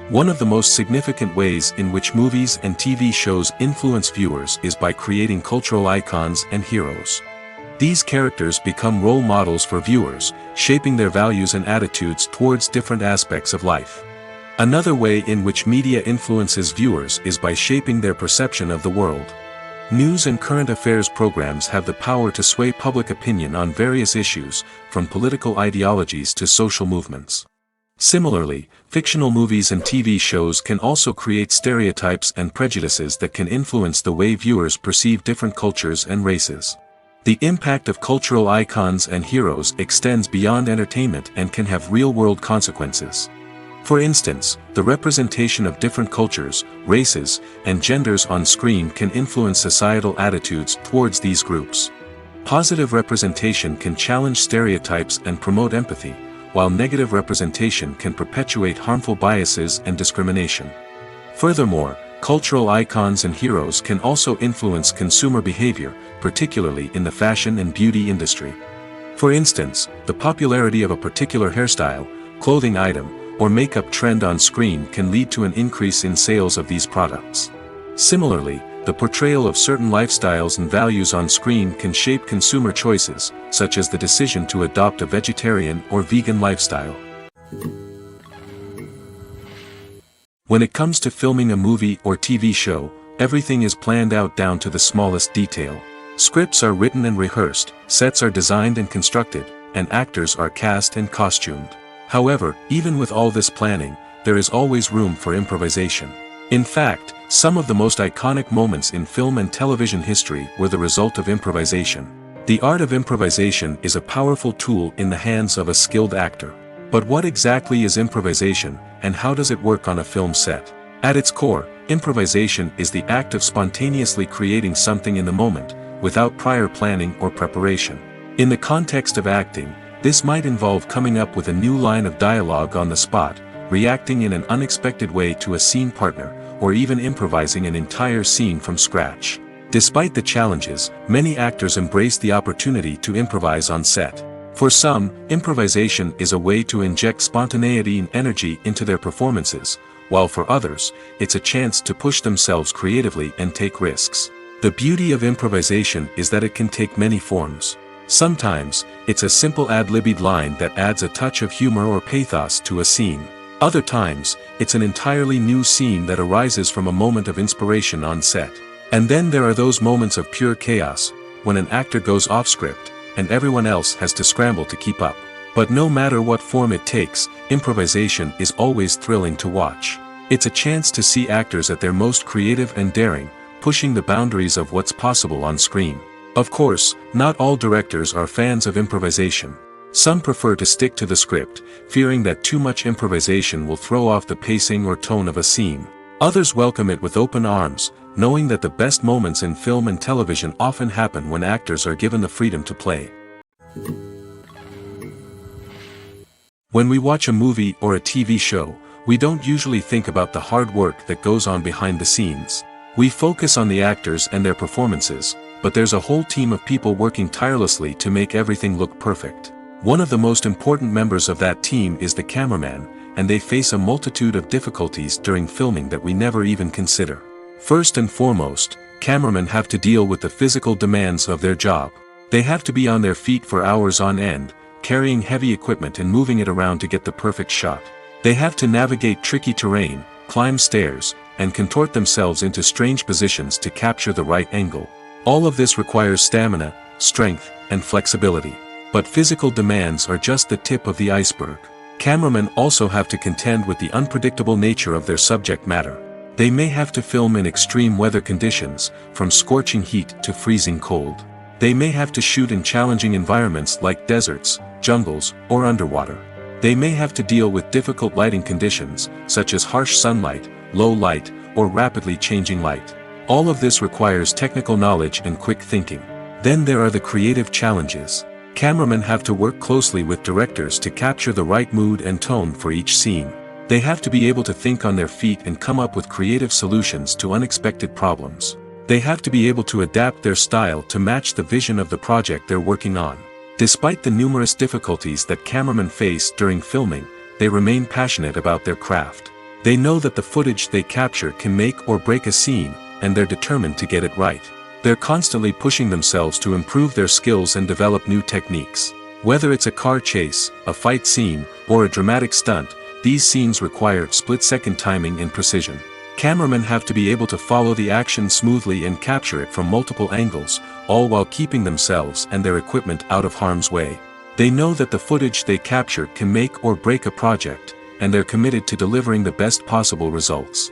One of the most significant ways in which movies and TV shows influence viewers is by creating cultural icons and heroes. These characters become role models for viewers, shaping their values and attitudes towards different aspects of life. Another way in which media influences viewers is by shaping their perception of the world. News and current affairs programs have the power to sway public opinion on various issues, from political ideologies to social movements. Similarly, fictional movies and TV shows can also create stereotypes and prejudices that can influence the way viewers perceive different cultures and races. The impact of cultural icons and heroes extends beyond entertainment and can have real-world consequences. For instance, the representation of different cultures, races, and genders on screen can influence societal attitudes towards these groups. Positive representation can challenge stereotypes and promote empathy, while negative representation can perpetuate harmful biases and discrimination. Furthermore, cultural icons and heroes can also influence consumer behavior, particularly in the fashion and beauty industry. For instance, the popularity of a particular hairstyle, clothing item, or makeup trend on screen can lead to an increase in sales of these products. Similarly, the portrayal of certain lifestyles and values on screen can shape consumer choices, such as the decision to adopt a vegetarian or vegan lifestyle. When it comes to filming a movie or TV show, everything is planned out down to the smallest detail. Scripts are written and rehearsed, sets are designed and constructed, and actors are cast and costumed. However, even with all this planning, there is always room for improvisation. In fact, some of the most iconic moments in film and television history were the result of improvisation. The art of improvisation is a powerful tool in the hands of a skilled actor. But what exactly is improvisation, and how does it work on a film set? At its core, improvisation is the act of spontaneously creating something in the moment, without prior planning or preparation. In the context of acting, this might involve coming up with a new line of dialogue on the spot, reacting in an unexpected way to a scene partner, or even improvising an entire scene from scratch. Despite the challenges, many actors embrace the opportunity to improvise on set. For some, improvisation is a way to inject spontaneity and energy into their performances, while for others, it's a chance to push themselves creatively and take risks. The beauty of improvisation is that it can take many forms. Sometimes, it's a simple ad-libbed line that adds a touch of humor or pathos to a scene. Other times, it's an entirely new scene that arises from a moment of inspiration on set. And then there are those moments of pure chaos, when an actor goes off script, and everyone else has to scramble to keep up. But no matter what form it takes, improvisation is always thrilling to watch. It's a chance to see actors at their most creative and daring, pushing the boundaries of what's possible on screen. Of course, not all directors are fans of improvisation. Some prefer to stick to the script, fearing that too much improvisation will throw off the pacing or tone of a scene. Others welcome it with open arms, knowing that the best moments in film and television often happen when actors are given the freedom to play. When we watch a movie or a TV show, we don't usually think about the hard work that goes on behind the scenes. We focus on the actors and their performances, but there's a whole team of people working tirelessly to make everything look perfect. One of the most important members of that team is the cameraman, and they face a multitude of difficulties during filming that we never even consider. First and foremost, cameramen have to deal with the physical demands of their job. They have to be on their feet for hours on end, carrying heavy equipment and moving it around to get the perfect shot. They have to navigate tricky terrain, climb stairs, and contort themselves into strange positions to capture the right angle. All of this requires stamina, strength, and flexibility. But physical demands are just the tip of the iceberg. Cameramen also have to contend with the unpredictable nature of their subject matter. They may have to film in extreme weather conditions, from scorching heat to freezing cold. They may have to shoot in challenging environments like deserts, jungles, or underwater. They may have to deal with difficult lighting conditions, such as harsh sunlight, low light, or rapidly changing light. All of this requires technical knowledge and quick thinking. Then there are the creative challenges. Cameramen have to work closely with directors to capture the right mood and tone for each scene. They have to be able to think on their feet and come up with creative solutions to unexpected problems. They have to be able to adapt their style to match the vision of the project they're working on. Despite the numerous difficulties that cameramen face during filming, they remain passionate about their craft. They know that the footage they capture can make or break a scene, and they're determined to get it right. They're constantly pushing themselves to improve their skills and develop new techniques. Whether it's a car chase, a fight scene, or a dramatic stunt, these scenes require split-second timing and precision. Cameramen have to be able to follow the action smoothly and capture it from multiple angles, all while keeping themselves and their equipment out of harm's way. They know that the footage they capture can make or break a project, and they're committed to delivering the best possible results.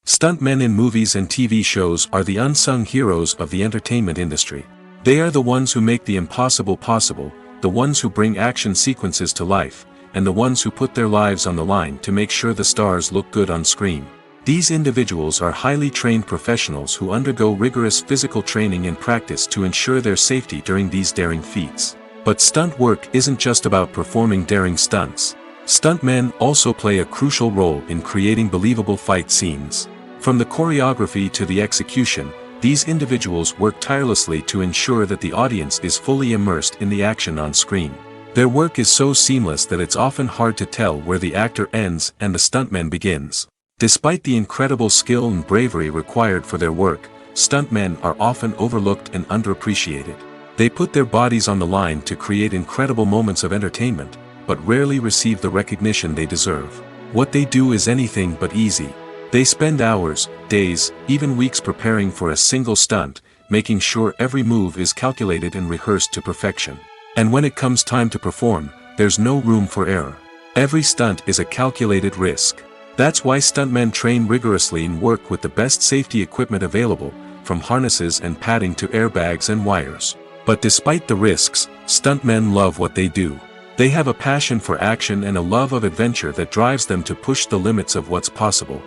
Stuntmen in movies and TV shows are the unsung heroes of the entertainment industry. They are the ones who make the impossible possible, the ones who bring action sequences to life, and the ones who put their lives on the line to make sure the stars look good on screen. These individuals are highly trained professionals who undergo rigorous physical training and practice to ensure their safety during these daring feats. But stunt work isn't just about performing daring stunts. Stuntmen also play a crucial role in creating believable fight scenes. From the choreography to the execution, these individuals work tirelessly to ensure that the audience is fully immersed in the action on screen. Their work is so seamless that it's often hard to tell where the actor ends and the stuntman begins. Despite the incredible skill and bravery required for their work, stuntmen are often overlooked and underappreciated. They put their bodies on the line to create incredible moments of entertainment, but rarely receive the recognition they deserve. What they do is anything but easy. They spend hours, days, even weeks preparing for a single stunt, making sure every move is calculated and rehearsed to perfection. And when it comes time to perform, there's no room for error. Every stunt is a calculated risk. That's why stuntmen train rigorously and work with the best safety equipment available, from harnesses and padding to airbags and wires. But despite the risks, stuntmen love what they do. They have a passion for action and a love of adventure that drives them to push the limits of what's possible.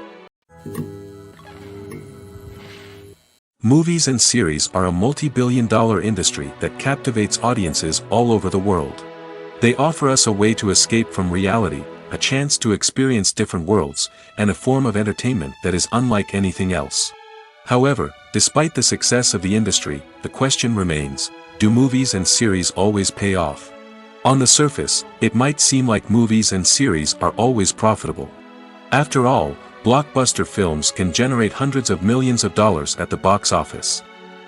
Movies and series are a multi-billion-dollar industry that captivates audiences all over the world. They offer us a way to escape from reality, a chance to experience different worlds, and a form of entertainment that is unlike anything else. However, despite the success of the industry, the question remains, do movies and series always pay off? On the surface, it might seem like movies and series are always profitable. After all, blockbuster films can generate hundreds of millions of dollars at the box office.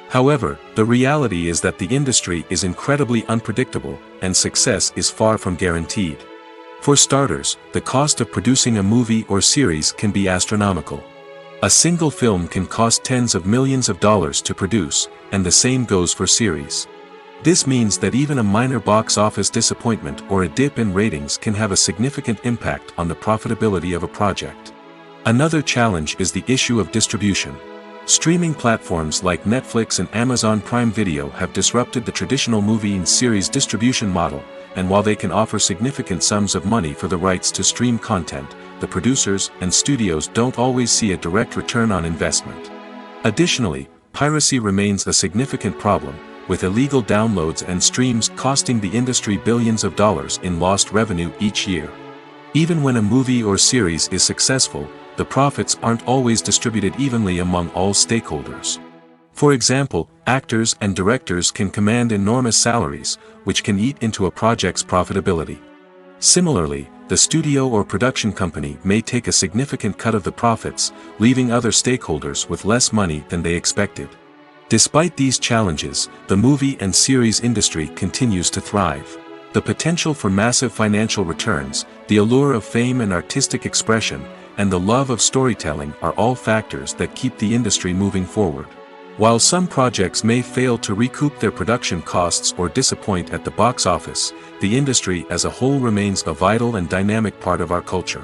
However, the reality is that the industry is incredibly unpredictable, and success is far from guaranteed. For starters, the cost of producing a movie or series can be astronomical. A single film can cost tens of millions of dollars to produce, and the same goes for series. This means that even a minor box office disappointment or a dip in ratings can have a significant impact on the profitability of a project. Another challenge is the issue of distribution. Streaming platforms like Netflix and Amazon Prime Video have disrupted the traditional movie and series distribution model, and while they can offer significant sums of money for the rights to stream content, the producers and studios don't always see a direct return on investment. Additionally, piracy remains a significant problem, with illegal downloads and streams costing the industry billions of dollars in lost revenue each year. Even when a movie or series is successful, the profits aren't always distributed evenly among all stakeholders. For example, actors and directors can command enormous salaries, which can eat into a project's profitability. Similarly, the studio or production company may take a significant cut of the profits, leaving other stakeholders with less money than they expected. Despite these challenges, the movie and series industry continues to thrive. The potential for massive financial returns, the allure of fame and artistic expression, and the love of storytelling are all factors that keep the industry moving forward. While some projects may fail to recoup their production costs or disappoint at the box office, the industry as a whole remains a vital and dynamic part of our culture.